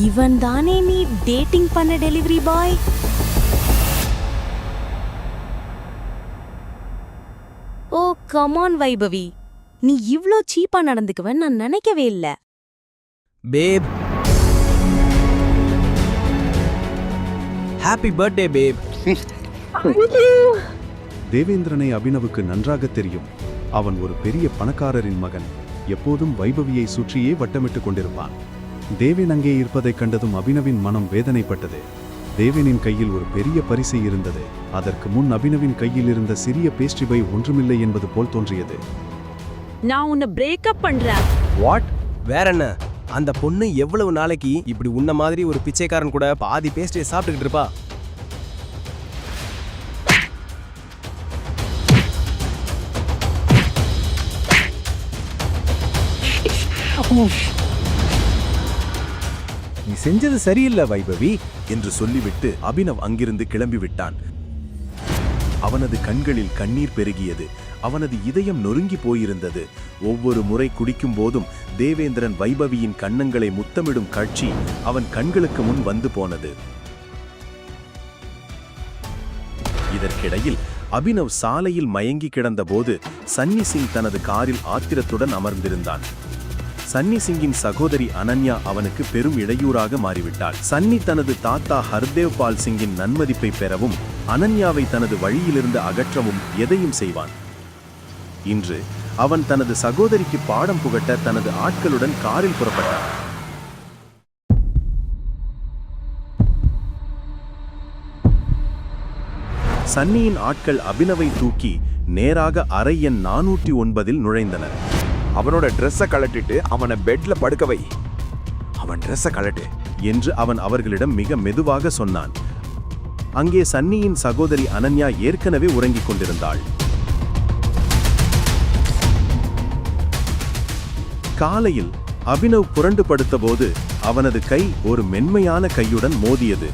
இவன் தானே நீ டேட்டிங் பண்ண delivery boy? Oh come on Vaibhavi, நீ இவ்ளோ சீப்பா நடந்துக்குவன்னு நான் நினைக்கவே இல்ல. பேப், ஹாப்பி பர்த்டே பேப். தேவேந்திரனை அபினவுக்கு நன்றாக தெரியும். அவன் ஒரு பெரிய பணக்காரரின் மகன். எப்போதும் வைபவியை சுற்றியே வட்டமிட்டுக் கொண்டிருப்பான். தேவேன் அங்கே இருப்பதைக் கண்டதும் அபினவின் மனம் வேதனைப்பட்டது. தேவேனின் கையில் ஒரு பெரிய பரிசு இருந்தது. அதற்கு முன் அபினவின் கையில் இருந்த சிறிய பேஸ்ட்ரி பை ஒன்றுமில்லை என்பது போல் தோன்றியது. நான் உன்னை பிரேக்கப் பண்றேன். வாட்? வேற என்ன? அந்த பொண்ணு எவ்வளவு நாளைக்கு இப்படி உன்ன மாதிரி ஒரு பிச்சைக்காரன் கூட பாதி பேஸ்ட்ரியை சாப்பிட்டுக்கிட்டு இருப்பா? நீ செஞ்சது சரியில்லை வைபவி என்று சொல்லிவிட்டு அபினவ் அங்கிருந்து கிளம்பிவிட்டான். அவனது கண்களில் கண்ணீர் பெருகியது. அவனது இதயம் நொறுங்கி போயிருந்தது. ஒவ்வொரு முறை குடிக்கும் போதும் தேவேந்திரன் வைபவியின் கன்னங்களை முத்தமிடும் காட்சி அவன் கண்களுக்கு முன் வந்து போனது. இதற்கிடையில் அபினவ் சாலையில் மயங்கி கிடந்தபோது சன்னி சிங் தனது காரில் ஆத்திரத்துடன் அமர்ந்திருந்தான். சன்னி சிங்கின் சகோதரி அனன்யா அவனுக்கு பெரும் இடையூறாக மாறிவிட்டாள். சன்னி தனது தாத்தா ஹர்தேவ் பால் சிங்கின் நன்மதிப்பை பெறவும் அனன்யாவை தனது வழியிலிருந்து அகற்றவும் எதையும் செய்வான். இன்று அவன் தனது சகோதரிக்கு பாடம் புகட்ட தனது ஆட்களுடன் காரில் புறப்பட்டான். சன்னியின் ஆட்கள் அபினவை தூக்கி நேராக அறை எண் 409 நுழைந்தனர். அவனோட ட்ரெஸ்ஸை கழட்டிட்டு அவனை பெட்ல படுக்க வை. அவன் ட்ரெஸ்ஸை கழட்டு என்று அவன் அவர்களிடம் மிக மெதுவாக சொன்னான். அங்கே சன்னியின் சகோதரி அனன்யா ஏற்கனவே உறங்கிக் கொண்டிருந்தாள். காலையில் அபினவ் புரண்டு படுத்தபோது அவனது கை ஒரு மென்மையான கையுடன் மோதியது.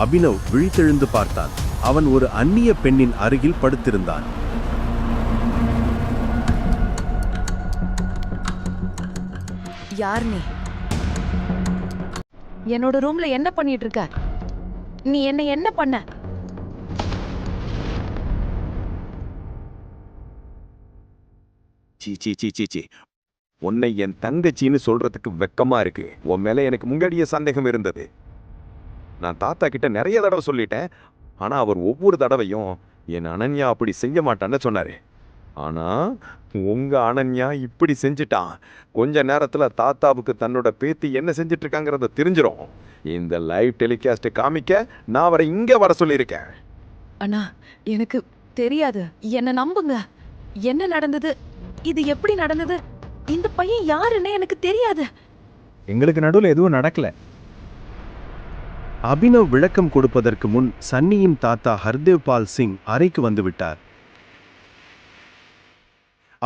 அபினவ் விழித்தெழுந்து பார்த்தான். அவன் ஒரு அந்நிய பெண்ணின் அருகில் படுத்திருந்தான். யார் நீ? என்னோட ரூம்ல என்ன பண்ணிட்டு இருக்க? நீ என்ன பண்ண? சீ, உன்னை என் தங்கச்சின்னு சொல்றதுக்கு வெக்கமா இருக்கு. உன் மேல எனக்கு முன்னாடியே சந்தேகம் இருந்தது. நான் தாத்தா கிட்ட நிறைய தடவை சொல்லிட்டேன். ஆனா அவர் ஒவ்வொரு தடவையும் என் அனன்யா அப்படி செய்ய மாட்டான்னு சொன்னாரு. ஆனா உங்க அனன்யா இப்படி செஞ்சுட்டான். கொஞ்ச நேரத்துல தாத்தாவுக்கு தன்னோட பேத்தி என்ன செஞ்சிட்டு இருக்காங்கிறத தெரிஞ்சிடும். இந்த லைவ் டெலிகாஸ்ட் காமிக்க நான் அவரை இங்க வர சொல்லியிருக்கேன். அண்ணா, எனக்கு தெரியாது. என்ன நம்புங்க. என்ன நடந்தது? இது எப்படி நடந்தது? இந்த பையன் யாருன்னு எனக்கு தெரியாது. எங்களுக்கு நடுவில் எதுவும் நடக்கல. அபினவ் விளக்கம் கொடுப்பதற்கு முன் சன்னியின் தாத்தா ஹர்தேவ் பால் சிங் அறைக்கு வந்துவிட்டார்.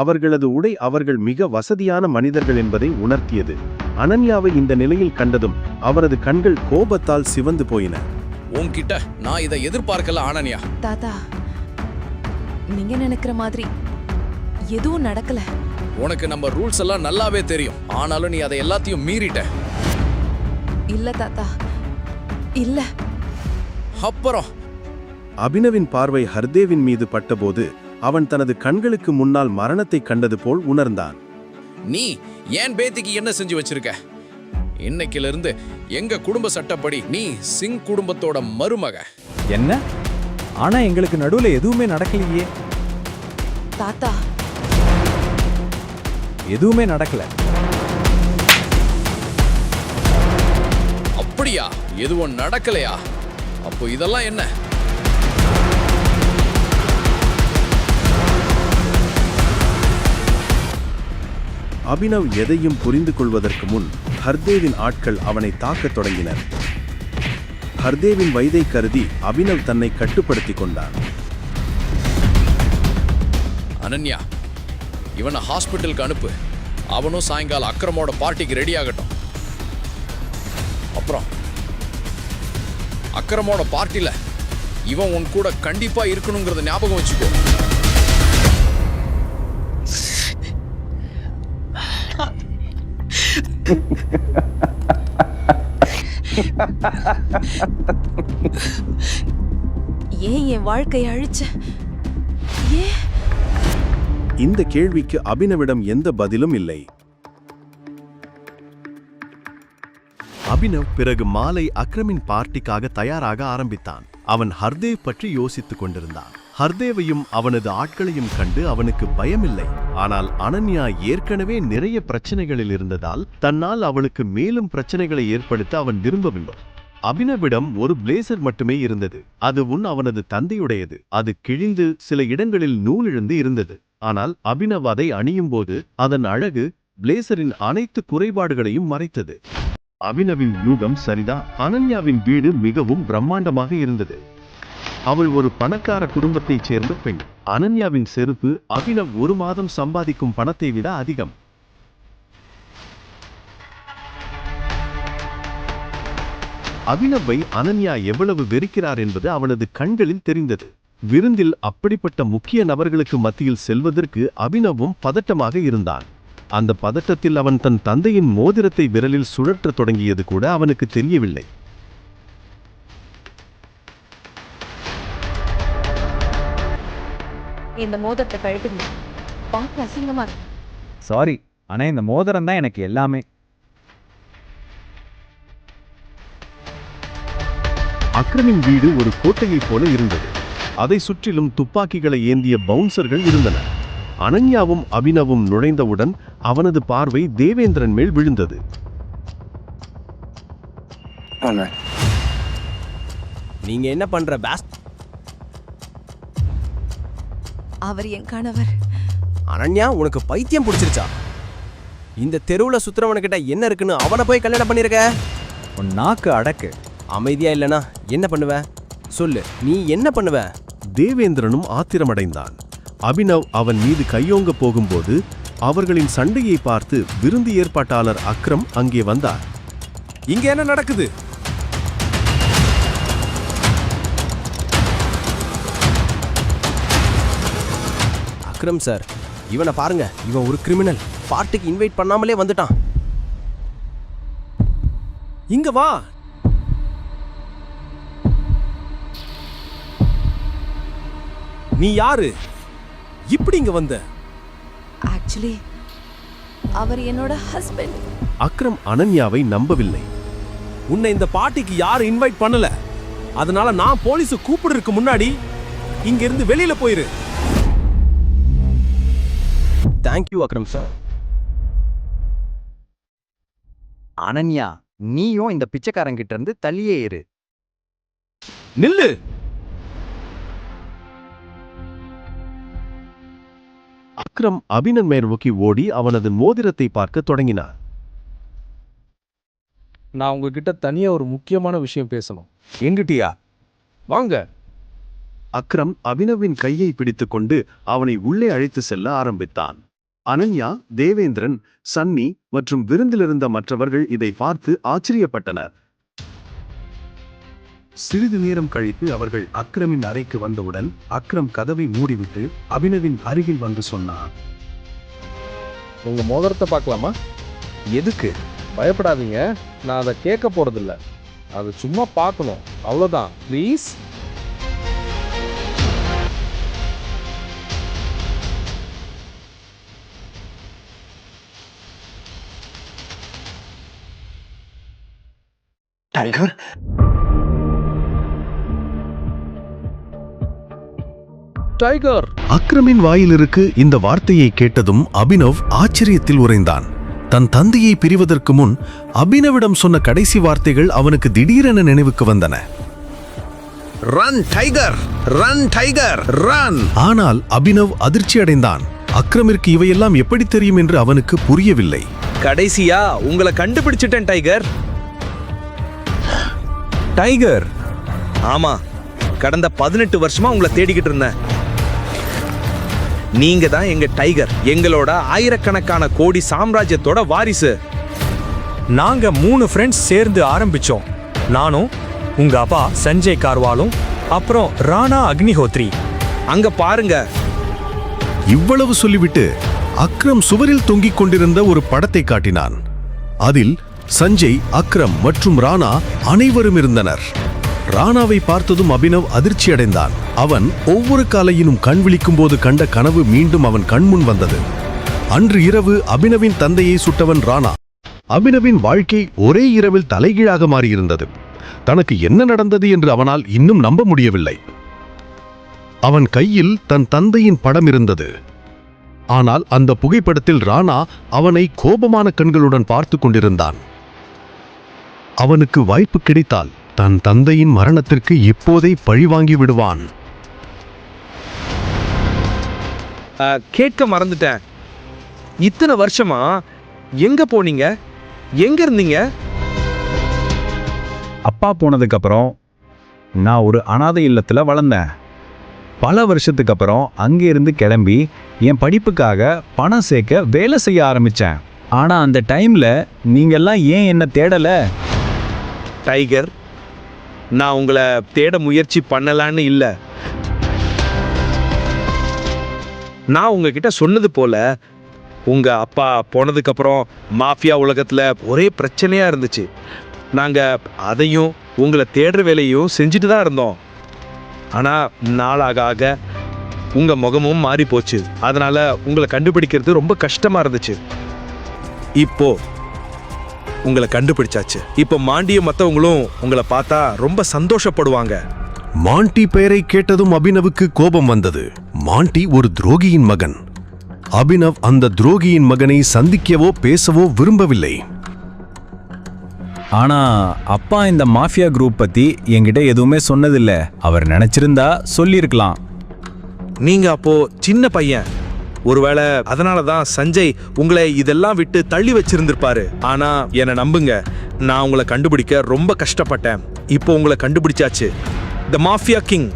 அவர்களது உடை அவர்கள் மிக வசதியான மனிதர்கள் என்பதை உணர்த்தியது. அனன்யாவை இந்த நிலையில் கண்டதும் அவரது கண்கள் கோபத்தால் சிவந்து போயின. உன்கிட்ட நான் இதை எதிர்பார்க்கல அனன்யா. தாத்தா, நீங்க நினைக்கிற மாதிரி எதுவும் நடக்கல. உனக்கு நம்ம ரூல்ஸ் எல்லாம் நல்லாவே தெரியும். ஆனாலும் நீ அதை எல்லாத்தையும் மீறிட்ட. இல்ல தாத்தா, இல்ல. அப்புறம் அபினவின் பார்வை ஹர்தேவின் மீது பட்டபோது அவன் தனது கண்களுக்கு முன்னால் மரணத்தை கண்டது போல் உணர்ந்தான். நீ ஏன் பேத்திக்கு என்ன செஞ்சு வச்சிருக்க? இன்னைக்குல இருந்து எங்க குடும்ப சட்டப்படி நீ சிங் குடும்பத்தோட மருமக. என்ன? ஆனா எங்களுக்கு நடுவுல எதுவுமே நடக்கலையே. தாத்தா, எதுவுமே நடக்கல. அப்படியா? எதுவும் நடக்கலையா? அப்போ இதெல்லாம் என்ன? அபினவ் எதையும் புரிந்து கொள்வதற்கு முன் ஹர்தேவின் ஆட்கள் அவனை தாக்கத் தொடங்கினர். ஹர்தேவின் வயதை கருதி அபினவ் தன்னை கட்டுப்படுத்திக் கொண்டான். அனன்யா, இவனை ஹாஸ்பிட்டலுக்கு அனுப்பு. அவனும் சாயங்காலம் அக்ரமோட பார்ட்டிக்கு ரெடி ஆகட்டும். அப்புறம் அக்ரமோட பார்ட்டில இவன் உன் கூட கண்டிப்பா இருக்கணுங்கிறத ஞாபகம் வச்சுக்கோ. ஏன் என் வாழ்க்கையை அழிச்ச? ஏன்? இந்த கேள்விக்கு அபினவிடம் எந்த பதிலும் இல்லை. அபினவ் பிறகு மாலை அக்ரமின் பார்ட்டிக்காக தயாராக ஆரம்பித்தான். அவன் ஹர்தேவ் பற்றி யோசித்துக் கொண்டிருந்தான். ஹர்தேவையும் அவனது ஆட்களையும் கண்டு அவனுக்கு பயமில்லை. ஆனால் அனன்யா ஏற்கனவே நிறைய பிரச்சனைகளில் இருந்ததால் தன்னால் அவளுக்கு மேலும் பிரச்சனைகளை ஏற்படுத்த அவன் விரும்பவில்லை. அபினவிடம் ஒரு பிளேசர் மட்டுமே இருந்தது. அதுவும் அவனது தந்தையுடையது. அது கிழிந்து சில இடங்களில் நூல் இழந்து இருந்தது. ஆனால் அபினவ் அதை அணியும் போது அதன் அழகு பிளேசரின் அனைத்து குறைபாடுகளையும் மறைத்தது. அபினவின் யூகம் சரிதான். அனன்யாவின் வீடு மிகவும் பிரம்மாண்டமாக இருந்தது. அவள் ஒரு பணக்கார குடும்பத்தைச் சேர்ந்த பெண். அனன்யாவின் செருப்பு அபினவ் ஒரு மாதம் சம்பாதிக்கும் பணத்தை விட அதிகம். அபினவை அனன்யா எவ்வளவு வெறுக்கிறார் என்பது அவனது கண்களில் தெரிந்தது. விருந்தில் அப்படிப்பட்ட முக்கிய நபர்களுக்கு மத்தியில் செல்வதற்கு அபினவும் பதட்டமாக இருந்தான். அந்த பதட்டத்தில் அவன் தன் தந்தையின் மோதிரத்தை விரலில் சுழற்றத் தொடங்கியது கூட அவனுக்கு தெரியவில்லை. இந்த மோதிரத்தை கழட்டுங்க. பார்க்க அசிங்கமா இருக்கு. சாரி, ஆனா இந்த மோதிரம் தான் எனக்கு எல்லாமே. அக்ரமின் வீடு ஒரு கோட்டையைப் போல இருந்தது. அதை சுற்றிலும் துப்பாக்கிகளை ஏந்திய பவுன்சர்கள் இருந்தனர். அனன்யாவும் அபினவும் நுழைந்தவுடன் அவனது பார்வை தேவேந்திரன் மேல் விழுந்தது. நீங்க என்ன பண்ற பாஸ்? அவர் என் கணவர். அனன்யா, உனக்கு பைத்தியம் பிடிச்சிருச்சா? இந்த தெருவுல சுத்துறவனுக்கிட்ட என்ன இருக்குன்னு அவனை போய் கல்யாணம் பண்ணிருக்க? உன் நாக்கு அடக்கு. அமைதியா இல்லனா என்ன பண்ணுவ? சொல்லு, நீ என்ன பண்ணுவ? தேவேந்திரனும் ஆத்திரமடைந்தான். அபினவ் அவன் மீது கையோங்க போகும்போது அவர்களின் சண்டையை பார்த்து விருந்து ஏற்பாட்டாளர் அக்ரம் அங்கே வந்தார். இங்க என்ன நடக்குது? அக்ரம் சார், இவனை பாருங்க. இவன் ஒரு கிரிமினல். பார்ட்டிக்கு இன்வைட் பண்ணாமலே வந்துட்டான். இங்க வா. நீ யாரு? இப்படி இங்க வந்த? ஆக்சுவலி அவர் என்னோட ஹஸ்பண்ட். அக்ரம் அனன்யாவை நம்பவில்லை. உன்னை இந்த பார்ட்டிக்கு யாரும் இன்வைட் பண்ணல. அதனால நான் போலீஸ் கூப்பிடுறதுக்கு முன்னாடி இங்க இருந்து வெளியில போயிரு. Thank you Akram sir. அனன்யா, நீயும் இந்த பிச்சைக்காரங்கிட்ட இருந்து தள்ளியே இரு. நில்லு. அக்ரம் அபினன் மேல் நோக்கி ஓடி அவனது மோதிரத்தை பார்க்க தொடங்கினார். நான் உங்ககிட்ட தனியா ஒரு முக்கியமான விஷயம் பேசணும். எங்கிட்டியா? வாங்க. அக்ரம் அபினவின் கையை பிடித்துக்கொண்டு அவனை உள்ளே அழைத்து செல்ல ஆரம்பித்தான். அனன்யா, தேவேந்திரன், சன்னி மற்றும் விருந்திலிருந்த மற்றவர்கள் இதை பார்த்து ஆச்சரியப்பட்டனர். சிறிது நேரம் கழித்து அவர்கள் அக்ரமின் அறைக்கு வந்தவுடன் அக்ரம் கதவை மூடிவிட்டு அபினவின் அருகில் வந்து சொன்னான். உங்க மோதிரத்தை பார்க்கலாமா? எதுக்கு? பயப்படாதீங்க, நான் அதை கேட்க போறதில்ல. அது சும்மா பார்க்கணும், அவ்வளோதான். ப்ளீஸ். Tiger, tiger! அக்ரமின் வாயிலிருக்கு இந்த வார்த்தையை கேட்டதும் அபினவ் ஆச்சரியத்தில் உறைந்தான். தன் தந்தையை பிரிவதற்கு முன் அபினவிடம் சொன்ன கடைசி வார்த்தைகள் அவனுக்கு திடீரென நினைவுக்கு வந்தன. Run tiger, run tiger, run! ஆனால் அபினவ் அதிர்ச்சி அடைந்தான். அக்ரமிற்கு இவையெல்லாம் எப்படி தெரியும் என்று அவனுக்கு புரியவில்லை. கடைசியா உங்களை கண்டுபிடிச்சிட்டேன் டைகர். டைகர்? ஆமா, கடந்த 18 வருஷமா உங்களை தேடிக்கிட்டு இருந்தேன். நீங்க தான் எங்க டைகர், எங்களோட ஆயிரக்கணக்கான கோடி சாம்ராஜ்யத்தோட வாரிசு. நாங்க 3 ஃப்ரெண்ட்ஸ் சேர்ந்து ஆரம்பிச்சோம். நானும், உங்க அப்பா சஞ்சய் கார்வாலும், அப்புறம் ராணா அக்னிஹோத்ரி. அங்க பாருங்க. இவ்வளவு சொல்லிவிட்டு அக்ரம் சுவரில் தொங்கிக் கொண்டிருந்த ஒரு படத்தை காட்டினான். அதில் சஞ்சய், அக்ரம் மற்றும் ராணா அனைவரும் இருந்தனர். ராணாவை பார்த்ததும் அபினவ் அதிர்ச்சி அடைந்தான். அவன் ஒவ்வொரு காலையிலும் கண் விழிக்கும் போது கண்ட கனவு மீண்டும் அவன் கண்முன் வந்தது. அன்று இரவு அபினவின் தந்தையை சுட்டவன் ராணா. அபினவின் வாழ்க்கை ஒரே இரவில் தலைகீழாக மாறியிருந்தது. தனக்கு என்ன நடந்தது என்று அவனால் இன்னும் நம்ப முடியவில்லை. அவன் கையில் தன் தந்தையின் படம் இருந்தது. ஆனால் அந்த புகைப்படத்தில் ராணா அவனை கோபமான கண்களுடன் பார்த்து கொண்டிருந்தான். அவனுக்கு வாய்ப்பு கிடைத்தால் தன் தந்தையின் மரணத்திற்கு இப்போதே பழிவாங்கி விடுவான். கேட்க மறந்துட்டேன். இத்தனை வருஷமா எங்க போனீங்க? எங்க இருந்தீங்க? அப்பா போனதுக்கு அப்புறம் நான் ஒரு அனாதை இல்லத்துல வளர்ந்தேன். பல வருஷத்துக்கு அப்புறம் அங்கே இருந்து கிளம்பி என் படிப்புக்காக பணம் சேர்க்க வேலை செய்ய ஆரம்பிச்சேன். ஆனா அந்த டைம்ல நீங்கெல்லாம் ஏன் என்ன தேடல? டைகர், நான் உங்களை தேட முயற்சி பண்ணலான்னு இல்லை. நான் உங்ககிட்ட சொன்னது போல உங்க அப்பா போனதுக்கு அப்புறம் மாஃபியா உலகத்துல ஒரே பிரச்சனையா இருந்துச்சு. நாங்க அதையும் உங்களை தேடுற வேலையும் செஞ்சுட்டு தான் இருந்தோம். ஆனா நாளாக ஆக உங்க முகமும் மாறி போச்சு. அதனால உங்களை கண்டுபிடிக்கிறது ரொம்ப கஷ்டமா இருந்துச்சு. இப்போ உங்களை கண்டுபிடிச்சாச்சு. இப்போ மாண்டியும் மற்றவங்களும் உங்களை பார்த்தா ரொம்ப சந்தோஷப்படுவாங்க. மாண்டி பெயரை கேட்டதும் அபினவுக்கு கோபம் வந்தது. மாண்டி ஒரு துரோகியின் மகன். அபினவ் அந்த துரோகியின் மகனை சந்திக்கவோ பேசவோ விரும்பவில்லை. ஆனா அப்பா இந்த மாஃபியா குரூப் பத்தி என்கிட்ட எதுவுமே சொன்னதில்லை. அவர் நினைச்சிருந்தா சொல்லியிருக்கலாம். நீங்க அப்போ சின்ன பையன். ஒருவேளை அதனால தான் சஞ்சய் உங்களை இதெல்லாம் விட்டு தள்ளி வச்சிருந்திருப்பாரு. ஆனா என்னை நம்புங்க, நான் உங்களை கண்டுபிடிக்க ரொம்ப கஷ்டப்பட்டேன். இப்போ உங்களை கண்டுபிடிச்சாச்சு. தி மாஃபியா கிங்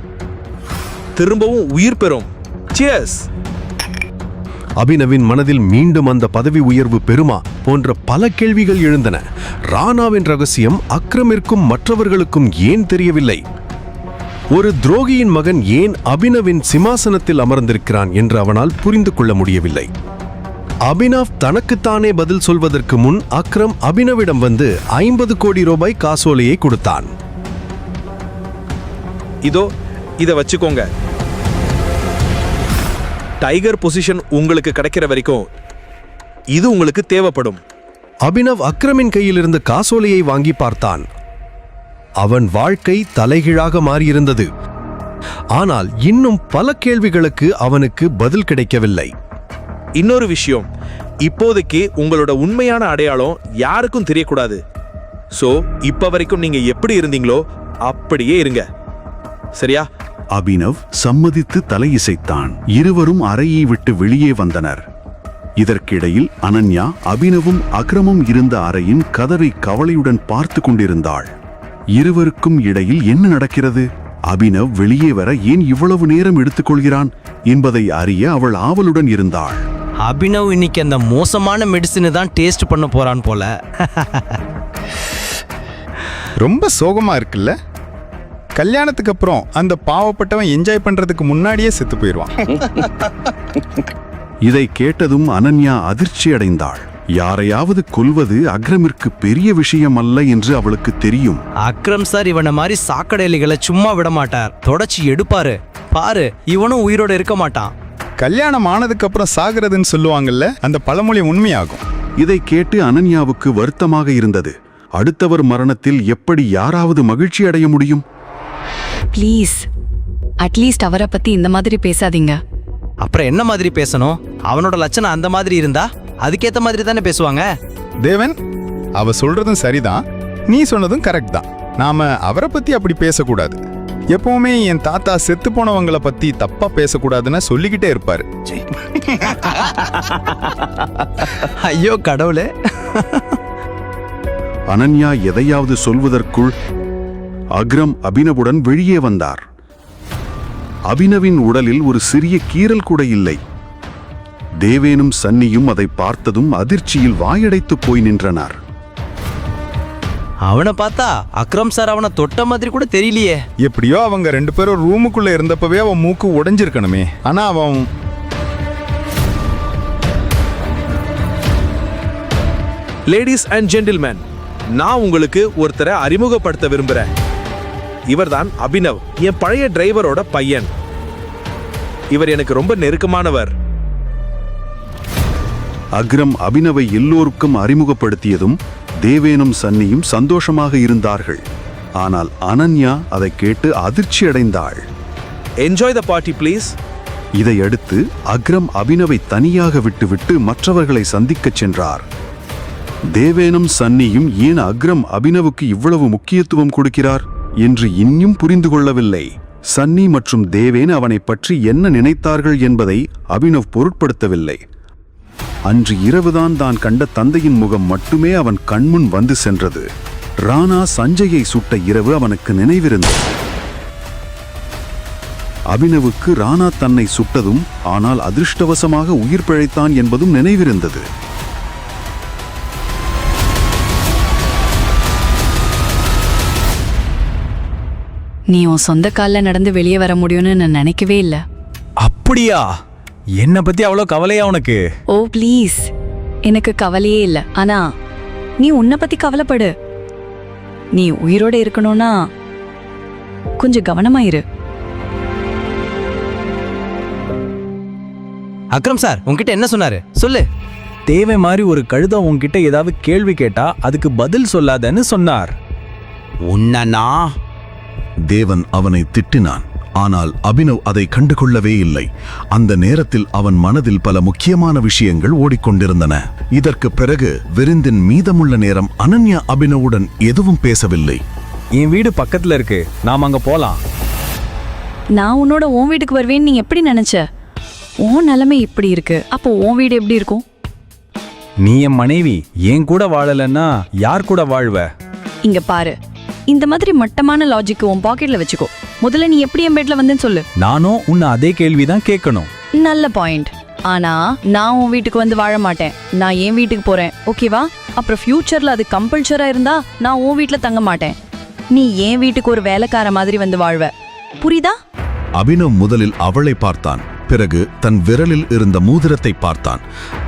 திரும்பவும் உயிர் பெறும். சியர்ஸ்! அபினவின் மனதில் மீண்டும் அந்த பதவி உயர்வு பெறுமா போன்ற பல கேள்விகள் எழுந்தன. ராணாவின் ரகசியம் அக்ரமிற்கும் மற்றவர்களுக்கும் ஏன் தெரியவில்லை? ஒரு துரோகியின் மகன் ஏன் அபினவின் சிம்மாசனத்தில் அமர்ந்திருக்கிறான் என்று அவனால் புரிந்து கொள்ள முடியவில்லை. அபினவ் தனக்குத்தானே பதில் சொல்வதற்கு முன் அக்ரம் அபினவிடம் வந்து 50 கோடி ரூபாய் காசோலையை கொடுத்தான். இதோ இதை வச்சுக்கோங்க. டைகர் பொசிஷன் உங்களுக்கு கிடைக்கிற வரைக்கும் இது உங்களுக்கு தேவைப்படும். அபினவ் அக்ரமின் கையிலிருந்து காசோலையை வாங்கி பார்த்தான். அவன் வாழ்க்கை தலைகீழாக மாறியிருந்தது. ஆனால் இன்னும் பல கேள்விகளுக்கு அவனுக்கு பதில் கிடைக்கவில்லை. இன்னொரு விஷயம், இப்போதைக்கு உங்களோட உண்மையான அடையாளம் யாருக்கும் தெரியக்கூடாது. சோ இப்ப வரைக்கும் நீங்க எப்படி இருந்தீங்களோ அப்படியே இருங்க, சரியா? அபினவ் சம்மதித்து தலையிசைத்தான். இருவரும் அறையை விட்டு வெளியே வந்தனர். இதற்கிடையில் அனன்யா அபினவும் அக்ரமும் இருந்த அறையின் கதவை கவலையுடன் பார்த்து கொண்டிருந்தாள். இருவருக்கும் இடையில் என்ன நடக்கிறது? அபினவ் வெளியே வர ஏன் இவ்வளவு நேரம் எடுத்துக்கொள்கிறான் என்பதை அறிய அவள் ஆவலுடன் இருந்தாள். அபினவ் இன்னைக்கு அந்த மோசமான மெடிசினை தான் டேஸ்ட் பண்ண போறான் போல. ரொம்ப சோகமா இருக்குல்ல? கல்யாணத்துக்கு அப்புறம் அந்த பாவப்பட்டவன் என்ஜாய் பண்றதுக்கு முன்னாடியே செத்து போயிடுவான். இதை கேட்டதும் அனன்யா அதிர்ச்சி அடைந்தாள். யாரையாவது கொல்வது அக்ரமிற்கு பெரிய விஷயம் அல்ல என்று அவளுக்கு தெரியும். அக்ரம் சார் இவனை மாதிரி சாக்கடைகளை சும்மா விட மாட்டார், தொடச்சி எடுப்பாரு. பாரு, இவனும் உயிரோட இருக்க மாட்டான். கல்யாணம் ஆனதுக்கு அப்புறம் சாகிறதுன்னு சொல்லுவாங்கல்ல, அந்த பழமொழி உண்மையாகும். இதை கேட்டு அனன்யாவுக்கு வருத்தமாக இருந்தது. அடுத்தவர் மரணத்தில் எப்படி யாராவது மகிழ்ச்சி அடைய முடியும்? ப்ளீஸ், அட்லீஸ்ட் அவரை பத்தி இந்த மாதிரி பேசாதீங்க. அப்புறம் என்ன மாதிரி பேசணும்? அவனோட லட்சணம் அந்த மாதிரி இருந்தா அதுக்கேத்த மாதிரி தானே பேசுவாங்க. தேவன், அவ சொல்றதும் சரிதான், நீ சொன்னதும் கரெக்ட் தான். நாம அவரை பத்தி அப்படி பேசக்கூடாது. எப்பவுமே என் தாத்தா செத்து போனவங்களை பத்தி தப்பா பேசக்கூடாதுன்னு சொல்லிக்கிட்டே இருப்பாரு. ஐயோ கடவுளே. அனன்யா எதையாவது சொல்வதற்குள் அக்ரம் அபினவுடன் வெளியே வந்தார். அபினவின் உடலில் ஒரு சிறிய கீறல் கூட இல்லை. தேவேனும் சன்னியும் அதை பார்த்ததும் அதிர்ச்சியில் வாயடைத்து போய் நின்றனர். அவனை பார்த்தா அக்ரம் சார் அவனை தொட்ட மாதிரி கூட தெரியலையே. எப்படியோ அவங்க 2 பேரும் ரூமுக்குள்ள இருந்தப்பவே அவன் மூக்கு உடைஞ்சிருக்கணுமே. ஆனா அவன் லேடிஸ் அண்ட் ஜென்டில்மேன், நான் உங்களுக்கு ஒருத்தரை அறிமுகப்படுத்த விரும்புறேன். இவர்தான் அபினவ், என் பழைய டிரைவரோட பையன். இவர் எனக்கு ரொம்ப நெருக்கமானவர். அக்ரம் அபினவை எல்லோருக்கும் அறிமுகப்படுத்தியதும் தேவேனும் சன்னியும் சந்தோஷமாக இருந்தார்கள். ஆனால் அனன்யா அதை கேட்டு அதிர்ச்சி அடைந்தாள். Enjoy the party please. இதையடுத்து அக்ரம் அபினவை தனியாக விட்டுவிட்டு மற்றவர்களை சந்திக்கச் சென்றார். தேவேனும் சன்னியும் ஏன் அக்ரம் அபினவுக்கு இவ்வளவு முக்கியத்துவம் கொடுக்கிறார் என்று இன்னும் புரிந்து கொள்ளவில்லை. சன்னி மற்றும் தேவேன் அவனை பற்றி என்ன நினைத்தார்கள் என்பதை அபினவ் பொருட்படுத்தவில்லை. அன்று இரவுதான் தான் கண்ட தந்தையின் முகம் மட்டுமே அவன் கண்முன் வந்து சென்றது. ராணா சஞ்சயை சுட்ட இரவு அவனுக்கு நினைவிருந்தது. அபினவுக்கு ராணா தன்னை சுட்டதும் ஆனால் அதிர்ஷ்டவசமாக உயிர் பிழைத்தான் என்பதும் நினைவிருந்தது. நீ உன் சொந்த கால்ல நடந்து வெளியே வர முடியும்னு நான் நினைக்கவே இல்லை. அப்படியா? என்ன பத்தி அவ்வளோ கவலையா உனக்கு? ஓ ப்ளீஸ், எனக்கு கவலையே இல்லை. ஆனா நீ உன்னை பத்தி கவலைப்படு. நீ உயிரோட இருக்கணும்னா கொஞ்சம் கவனமா இரு. அக்ரம் சார் உன்கிட்ட என்ன சொன்னாரு சொல்லு. தேவை மாதிரி ஒரு கழுதை உன்கிட்ட ஏதாவது கேள்வி கேட்டா அதுக்கு பதில் சொல்லாதன்னு சொன்னார். உன்னனா? தேவன் அவனை திட்டினான். ஆனால் அபினவ் அதை கண்டுகொள்ளவே இல்லை. அந்த நேரத்தில் அவன் மனதில் பல முக்கியமான விஷயங்கள் ஓடிக்கொண்டிருந்தன. இதற்கு பிறகு விருந்தின் மீதமுள்ள நேரம் அனன்யா அபினவுடன் எதுவும் பேசவில்லை. என் வீடு பக்கத்துல இருக்கு, நாம அங்க போலாம். நான் உன்னோட உன் வீட்டுக்கு வருவேன்னு நீ எப்படி நினைச்ச? உன் நிலைமை இப்படி இருக்கு, அப்போ உன் வீடு எப்படி இருக்கும்? நீ என் மனைவி, என் கூட வாழலன்னா யார் கூட வாழ்வ? இங்க பாரு, இந்த மாதிரி மட்டமான லாஜிக் உன் பாக்கெட்ல வச்சுக்கோ. முதல்ல நீ எப்படி என் பெட்ல வந்தேன்னு சொல்லு. நானும் உன்னை அதே கேள்விதான் கேட்கணும். நல்ல பாயிண்ட். ஆனா நான் உன் வீட்டுக்கு வந்து வாழ மாட்டேன். நான் என் வீட்டுக்கு போறேன், ஓகேவா? அப்புறம் ஃபியூச்சர்ல அது கம்பல்சரா இருந்தா நான் உன் வீட்டுல தங்க மாட்டேன். நீ என் வீட்டுக்கு ஒரு வேலைக்கார மாதிரி வந்து வாழ்வ, புரியுதா? அபினவ் முதலில் அவளை பார்த்தான். பிறகு தன் விரலில் இருந்த மோதிரத்தை பார்த்தான்.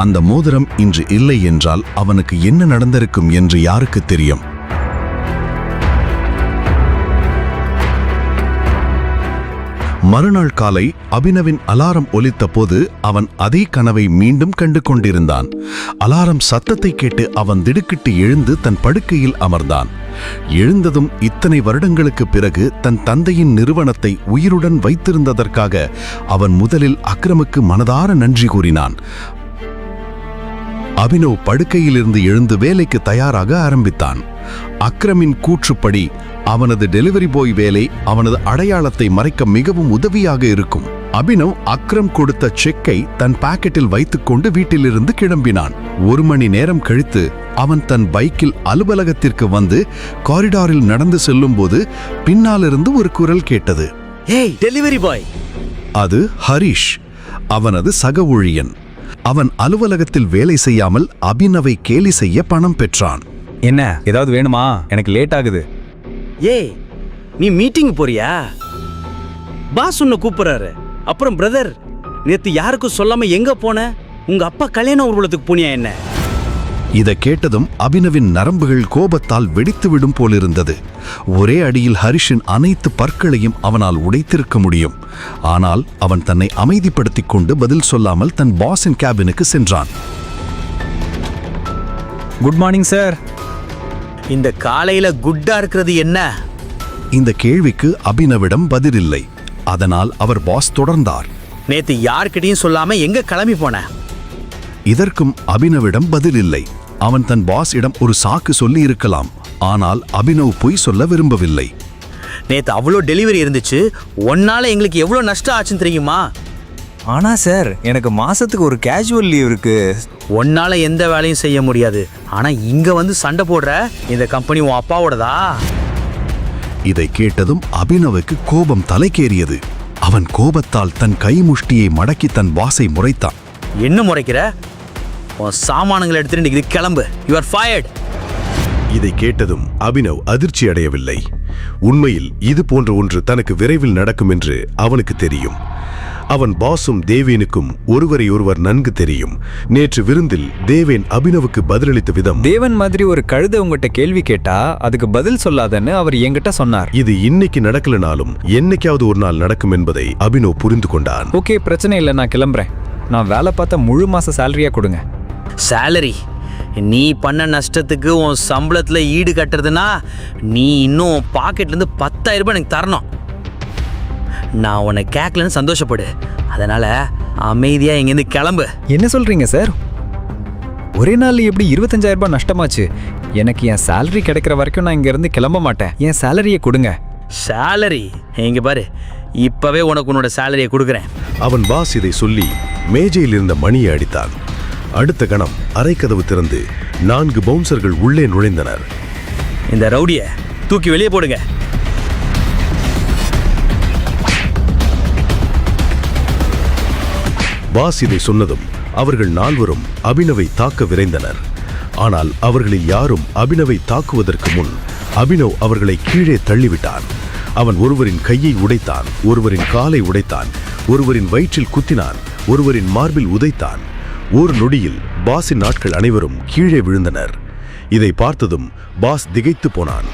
அந்த மோதிரம் இன்று இல்லை என்றால் அவனுக்கு என்ன நடந்திருக்கும் என்று யாருக்கு தெரியும்? மறுநாள் காலை அபினவின் அலாரம் ஒலித்த போது அவன் அதே கனவை மீண்டும் கண்டு கொண்டிருந்தான். அலாரம் சத்தத்தை கேட்டு அவன் திடுக்கிட்டு எழுந்து தன் படுக்கையில் அமர்ந்தான். எழுந்ததும் இத்தனை வருடங்களுக்கு பிறகு தன் தந்தையின் நிறுவனத்தை உயிருடன் வைத்திருந்ததற்காக அவன் முதலில் அக்ரமுக்கு மனதார நன்றி கூறினான். அபினவ் படுக்கையிலிருந்து எழுந்து வேலைக்கு தயாராக ஆரம்பித்தான். அக்ரமின் கூற்றுப்படி அவனது டெலிவரி பாய் வேலை அவனது அடையாளத்தை மறைக்க மிகவும் உதவியாக இருக்கும். அபினவ் அக்ரம் கொடுத்த செக்கை தன் பாக்கெட்டில் வைத்துக்கொண்டு வீட்டிலிருந்து கிளம்பினான். 1 மணி நேரம் கழித்து அவன் தன் பைக்கில் அலுவலகத்திற்கு வந்து காரிடாரில் நடந்து செல்லும்போது பின்னாலிருந்து ஒரு குரல் கேட்டது. ஏய், டெலிவரி பாய்! அது ஹரிஷ், அவனது சக ஊழியன். அவன் அலுவலகத்தில் வேலை செய்யாமல் அபினவை கேலி செய்ய பணம் பெற்றான். என்ன ஏதாவது வேணுமா? எனக்கு லேட் ஆகுது. ஏய், நீ மீட்டிங் போறியா? பாஸ் உன்னை கூப்பிடுறாரு. அப்புறம் பிரதர், நேத்து யாருக்கும் சொல்லாம எங்க போன? உங்க அப்பா கல்யாண ஊர்வலத்துக்கு போனியா என்ன? இதை கேட்டதும் அபினவின் நரம்புகள் கோபத்தால் வெடித்துவிடும் போலிருந்தது. ஒரே அடியில் ஹரிஷின் அனைத்து பற்களையும் அவனால் உடைத்திருக்க முடியும். ஆனால் அவன் தன்னை அமைதிப்படுத்திக் கொண்டு பதில் சொல்லாமல் தன் பாஸின் கேபினுக்கு சென்றான். Good morning sir. இந்த காலையில குட்டா இருக்கிறது என்ன? இந்த கேள்விக்கு அபினவிடம் பதிலில்லை. அதனால் அவர் பாஸ் தொடர்ந்தார். நேத்து யார்கிட்டயும் சொல்லாம எங்க கிளம்பி போன? இதற்கும் அபினவிடம் பதிலில்லை. அவன் தன் பாஸ் இடம் ஒரு சாக்கு சொல்லி இருக்கலாம். ஆனால் அபினவ் பொய் சொல்ல விரும்பவில்லை. நேத்து அவ்வளோ டெலிவரி இருந்துச்சு, ஒன்னால எங்களுக்கு எவ்வளோ நஷ்டம் ஆச்சுன்னு தெரியுமா? ஆனா சார், எனக்கு மாசத்துக்கு ஒரு கேஷுவல் லீவ் இருக்கு. ஒன்னால எந்த வேலையும் செய்ய முடியாது. ஆனா இங்க வந்து சண்டை போடுற இந்த கம்பெனி உன் அப்பாவோடதா? இதை கேட்டதும் அபினவுக்கு கோபம் தலைக்கேறியது. அவன் கோபத்தால் தன் கைமுஷ்டியை மடக்கி தன் பாஸை முறைத்தான். என்ன முறைக்கிற? உன் சாமானங்களை எடுத்துட்டு இது கிளம்பு. You are fired. இதை கேட்டதும் அபினவ் அதிர்ச்சி அடையவில்லை. உண்மையில் இது போன்ற ஒன்று தனக்கு விரைவில் நடக்கும் என்று அவனுக்கு தெரியும். அவன் பாஸும் தேவேனுக்கும் ஒருவரை ஒருவர் நன்கு தெரியும். நேற்று விருந்தில் தேவேன் அபினவுக்கு பதிலளித்த விதம், தேவன் மாதிரி ஒரு கழுதை உங்ககிட்ட கேள்வி கேட்டா அதுக்கு பதில் சொல்லாதன்னு அவர் என்கிட்ட சொன்னார். இது இன்னைக்கு நடக்கலனாலும் என்னைக்காவது ஒரு நாள் நடக்கும் என்பதை அபினவ் புரிந்து கொண்டான். ஓகே, பிரச்சனை இல்லை, நான் கிளம்புறேன். நான் வேலை பார்த்த முழு மாச சேலரியா கொடுங்க. சேலரி? நீ பண்ண நஷ்டத்துக்கு உன் சம்பளத்துல ஈடு கட்டுறதுன்னா நீ இன்னும் பாக்கெட்ல இருந்து 10,000 ரூபாய் எனக்கு தரணும். நான் உன்னை கேட்கலன்னு சந்தோஷப்படு. அதனால அமைதியா இங்கிருந்து கிளம்பு. என்ன சொல்றீங்க சார்? ஒரே நாள் எப்படி 25,000 ரூபாய் நஷ்டமாச்சு? எனக்கு என் சேலரி கிடைக்கிற வரைக்கும் நான் இங்க இருந்து கிளம்ப மாட்டேன். என் சேலரியை கொடுங்க. சேலரி? இங்க பாரு, இப்பவே உனக்கு உன்னோட சேலரியை கொடுக்குறேன். அவன் பாஸ் இதை சொல்லி மேஜையில் இருந்த மணியை அடித்தான். அடுத்த கணம் அறைக்கதவு திறந்து 4 பவுன்சர்கள் உள்ளே நுழைந்தனர். இந்த ரவுடியை தூக்கி வெளியே போடுங்க. பாஸ் இதை சொன்னதும் அவர்கள் 4வரும் அபினவை தாக்க விரைந்தனர். ஆனால் அவர்களில் யாரும் அபினவை தாக்குவதற்கு முன் அபினவ் அவர்களை கீழே தள்ளிவிட்டான். அவன் ஒருவரின் கையை உடைத்தான், ஒருவரின் காலை உடைத்தான், ஒருவரின் வயிற்றில் குத்தினான், ஒருவரின் மார்பில் உதைத்தான். ஒரு நொடியில் பாஸின் ஆட்கள் அனைவரும் கீழே விழுந்தனர். இதை பார்த்ததும் பாஸ் திகைத்து போனான்.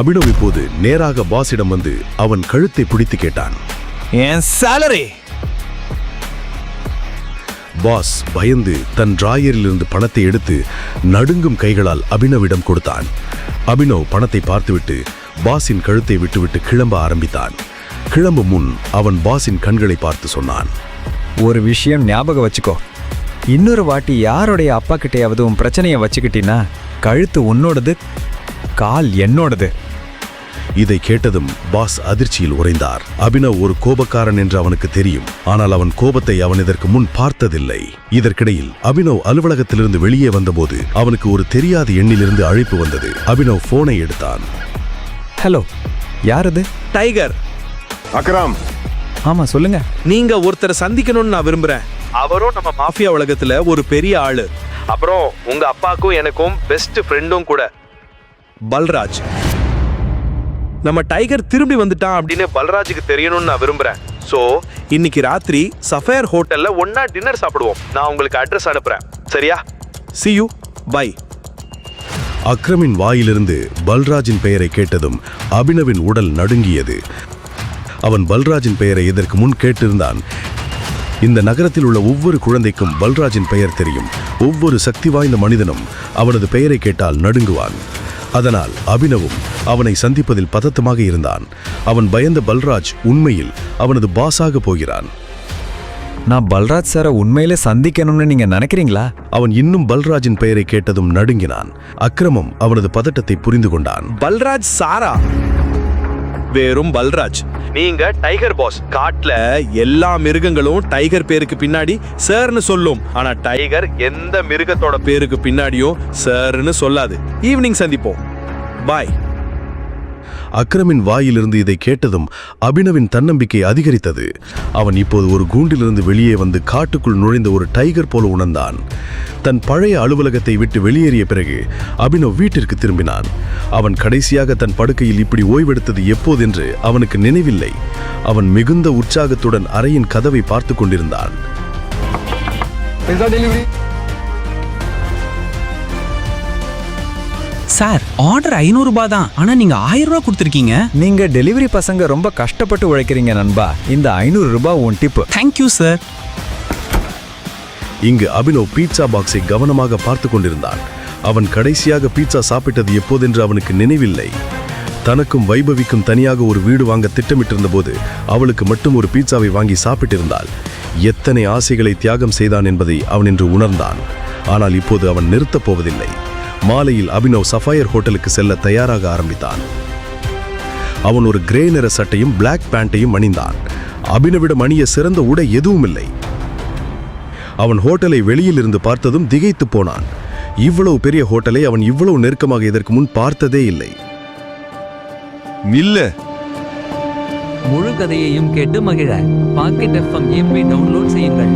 அபினவ் இப்போது நேராக பாஸிடம் வந்து அவன் கழுத்தை பிடித்து கேட்டான், என் சேலரி? பாஸ் பயந்து தன் டிராயரிலிருந்து பணத்தை எடுத்து நடுங்கும் கைகளால் அபினவிடம் கொடுத்தான். அபினவ் பணத்தை பார்த்துவிட்டு பாஸின் கழுத்தை விட்டுவிட்டு கிளம்ப ஆரம்பித்தான். கிளம்பும் முன் அவன் பாஸின் கண்களை பார்த்து சொன்னான், ஒரு விஷயம் ஞாபகம் வச்சுக்கோ. இன்னொரு வாட்டி யாருடைய அப்பா கிட்டையாவது உன் பிரச்சனையை வச்சுக்கிட்டீன்னா கழுத்து உன்னோடது, கால் என்னோடது. இதை கேட்டதும் பாஸ் அதிர்ச்சியில் உறைந்தார். அபினவ் ஒரு கோபக்காரன் என்று அவனுக்கு தெரியும். ஆனால் அவன் கோபத்தை அவன் இதற்கு முன் பார்த்ததில்லை. இதற்கிடையில் அபினவ் அலுவலகத்திலிருந்து வெளியே வந்தபோது அவனுக்கு ஒரு தெரியாத எண்ணிலிருந்து அழைப்பு வந்தது. அபினவ் போனை எடுத்தான். ஹலோ, யார் அது? டைகர். அக்ரம். ஆமா, சொல்லுங்க. நீங்க ஒருத்தரை சந்திக்கணும்னு நான் விரும்புறேன். அவரும் நம்ம மாஃபியா உலகத்துல ஒரு பெரிய ஆளு. அப்புறம் உங்க அப்பாக்கும் எனக்கும் பெஸ்ட் ஃப்ரெண்டும் கூட, பல்ராஜ். நம்ம டைகர் திரும்பி வந்துட்டான் அப்படின்னு பல்ராஜுக்கு தெரியணும்னு நான் விரும்புறேன். சோ இன்னைக்கு ராத்திரி சஃபயர் ஹோட்டல்ல ஒன்னா டின்னர் சாப்பிடுவோம். நான் உங்களுக்கு அட்ரஸ் அனுப்புறேன், சரியா? See you, bye. அக்ரமின் வாயிலிருந்து பல்ராஜின் பெயரை கேட்டதும் அபினவின் உடல் நடுங்கியது. அவன் பல்ராஜின் பெயரை இதற்கு முன் கேட்டிருந்தான். இந்த நகரத்தில் உள்ள ஒவ்வொரு குழந்தைக்கும் பல்ராஜின் பெயர் தெரியும். ஒவ்வொரு சக்தி வாய்ந்த மனிதனும் அவனது பெயரை கேட்டால் நடுங்குவான். அதனால் அபினவும் அவனை சந்திப்பதில் பதட்டமாக இருந்தான். அவன் பயந்த பல்ராஜ் உண்மையில் அவனது பாஸாக போகிறான். நான் பல்ராஜ் சாரை உண்மையிலே சந்திக்கணும்னு நீங்க நினைக்கிறீங்களா? அவன் இன்னும் பல்ராஜின் பெயரை கேட்டதும் நடுங்கினான். அக்ரமம் அவனது பதட்டத்தை புரிந்து கொண்டான். பல்ராஜ் சாரா? வெறும் பல்ராஜ். நீங்க டைகர் பாஸ். காட்டுல எல்லா மிருகங்களும் டைகர் பேருக்கு பின்னாடி சார்னு சொல்லும். ஆனா டைகர் எந்த மிருகத்தோட பேருக்கு பின்னாடியும் சார்னு சொல்லாது. ஈவினிங் சந்திப்போம். பாய். அக்ரமின் வாயிலிருந்து இதை கேட்டதும் அபினவின் தன்னம்பிக்கை அதிகரித்தது. அவன் இப்போது ஒரு கூண்டிலிருந்து வெளியே வந்து காட்டுக்குள் நுழைந்த ஒரு டைகர் போல உணர்ந்தான். தன் பழைய அலுவலகத்தை விட்டு வெளியேறிய பிறகு அபினவ் வீட்டிற்கு திரும்பினான். அவன் கடைசியாக தன் படுக்கையில் இப்படி ஓய்வெடுத்தது எப்போதென்று அவனுக்கு நினைவில்லை. அவன் மிகுந்த உற்சாகத்துடன் அறையின் கதவை பார்த்து கொண்டிருந்தான். சார், ஆர்டர் 500 ரூபாய் தான். ஆனா நீங்க 1000 ரூபாய் கொடுத்திருக்கீங்க. நீங்க டெலிவரி பசங்க ரொம்ப கஷ்டப்பட்டு உழைக்கிறீங்க நண்பா. இந்த 500 ரூபாய் உன் டிப். Thank you sir. இங்கு அபினவ் பீட்சா பாக்ஸை கவனமாக பார்த்து கொண்டிருந்தான். அவன் கடைசியாக பீட்சா சாப்பிட்டது எப்போதென்று அவனுக்கு நினைவில்லை. தனக்கும் வைபவிக்கும் தனியாக ஒரு வீடு வாங்க திட்டமிட்டிருந்த போது அவளுக்கு மட்டும் ஒரு பீட்சாவை வாங்கி சாப்பிட்டிருந்தாள். எத்தனை ஆசைகளை தியாகம் செய்தான் என்பதை அவன் இன்று உணர்ந்தான். ஆனால் இப்போது அவன் நிறுத்தப் போவதில்லை. மாலையில் அபினவ் சஃபயர் ஹோட்டலுக்கு செல்ல தயாராக ஆரம்பித்தான். அவன் ஒரு கிரே நிற சட்டையும் பிளாக் பேண்ட்டையும் அணிந்தான். அபினவிடம் அணிய சிறந்த உடை எதுவும் இல்லை. அவன் ஹோட்டலை வெளியில் இருந்து பார்த்ததும் திகைத்து போனான். இவ்வளவு பெரிய ஹோட்டலை அவன் இவ்வளவு நெருக்கமாக இதற்கு முன் பார்த்ததே இல்லை. இல்ல. முழு கதையையும் கேட்டு மகிழ பாக்கெட் FM டவுன்லோட் செய்யுங்கள்.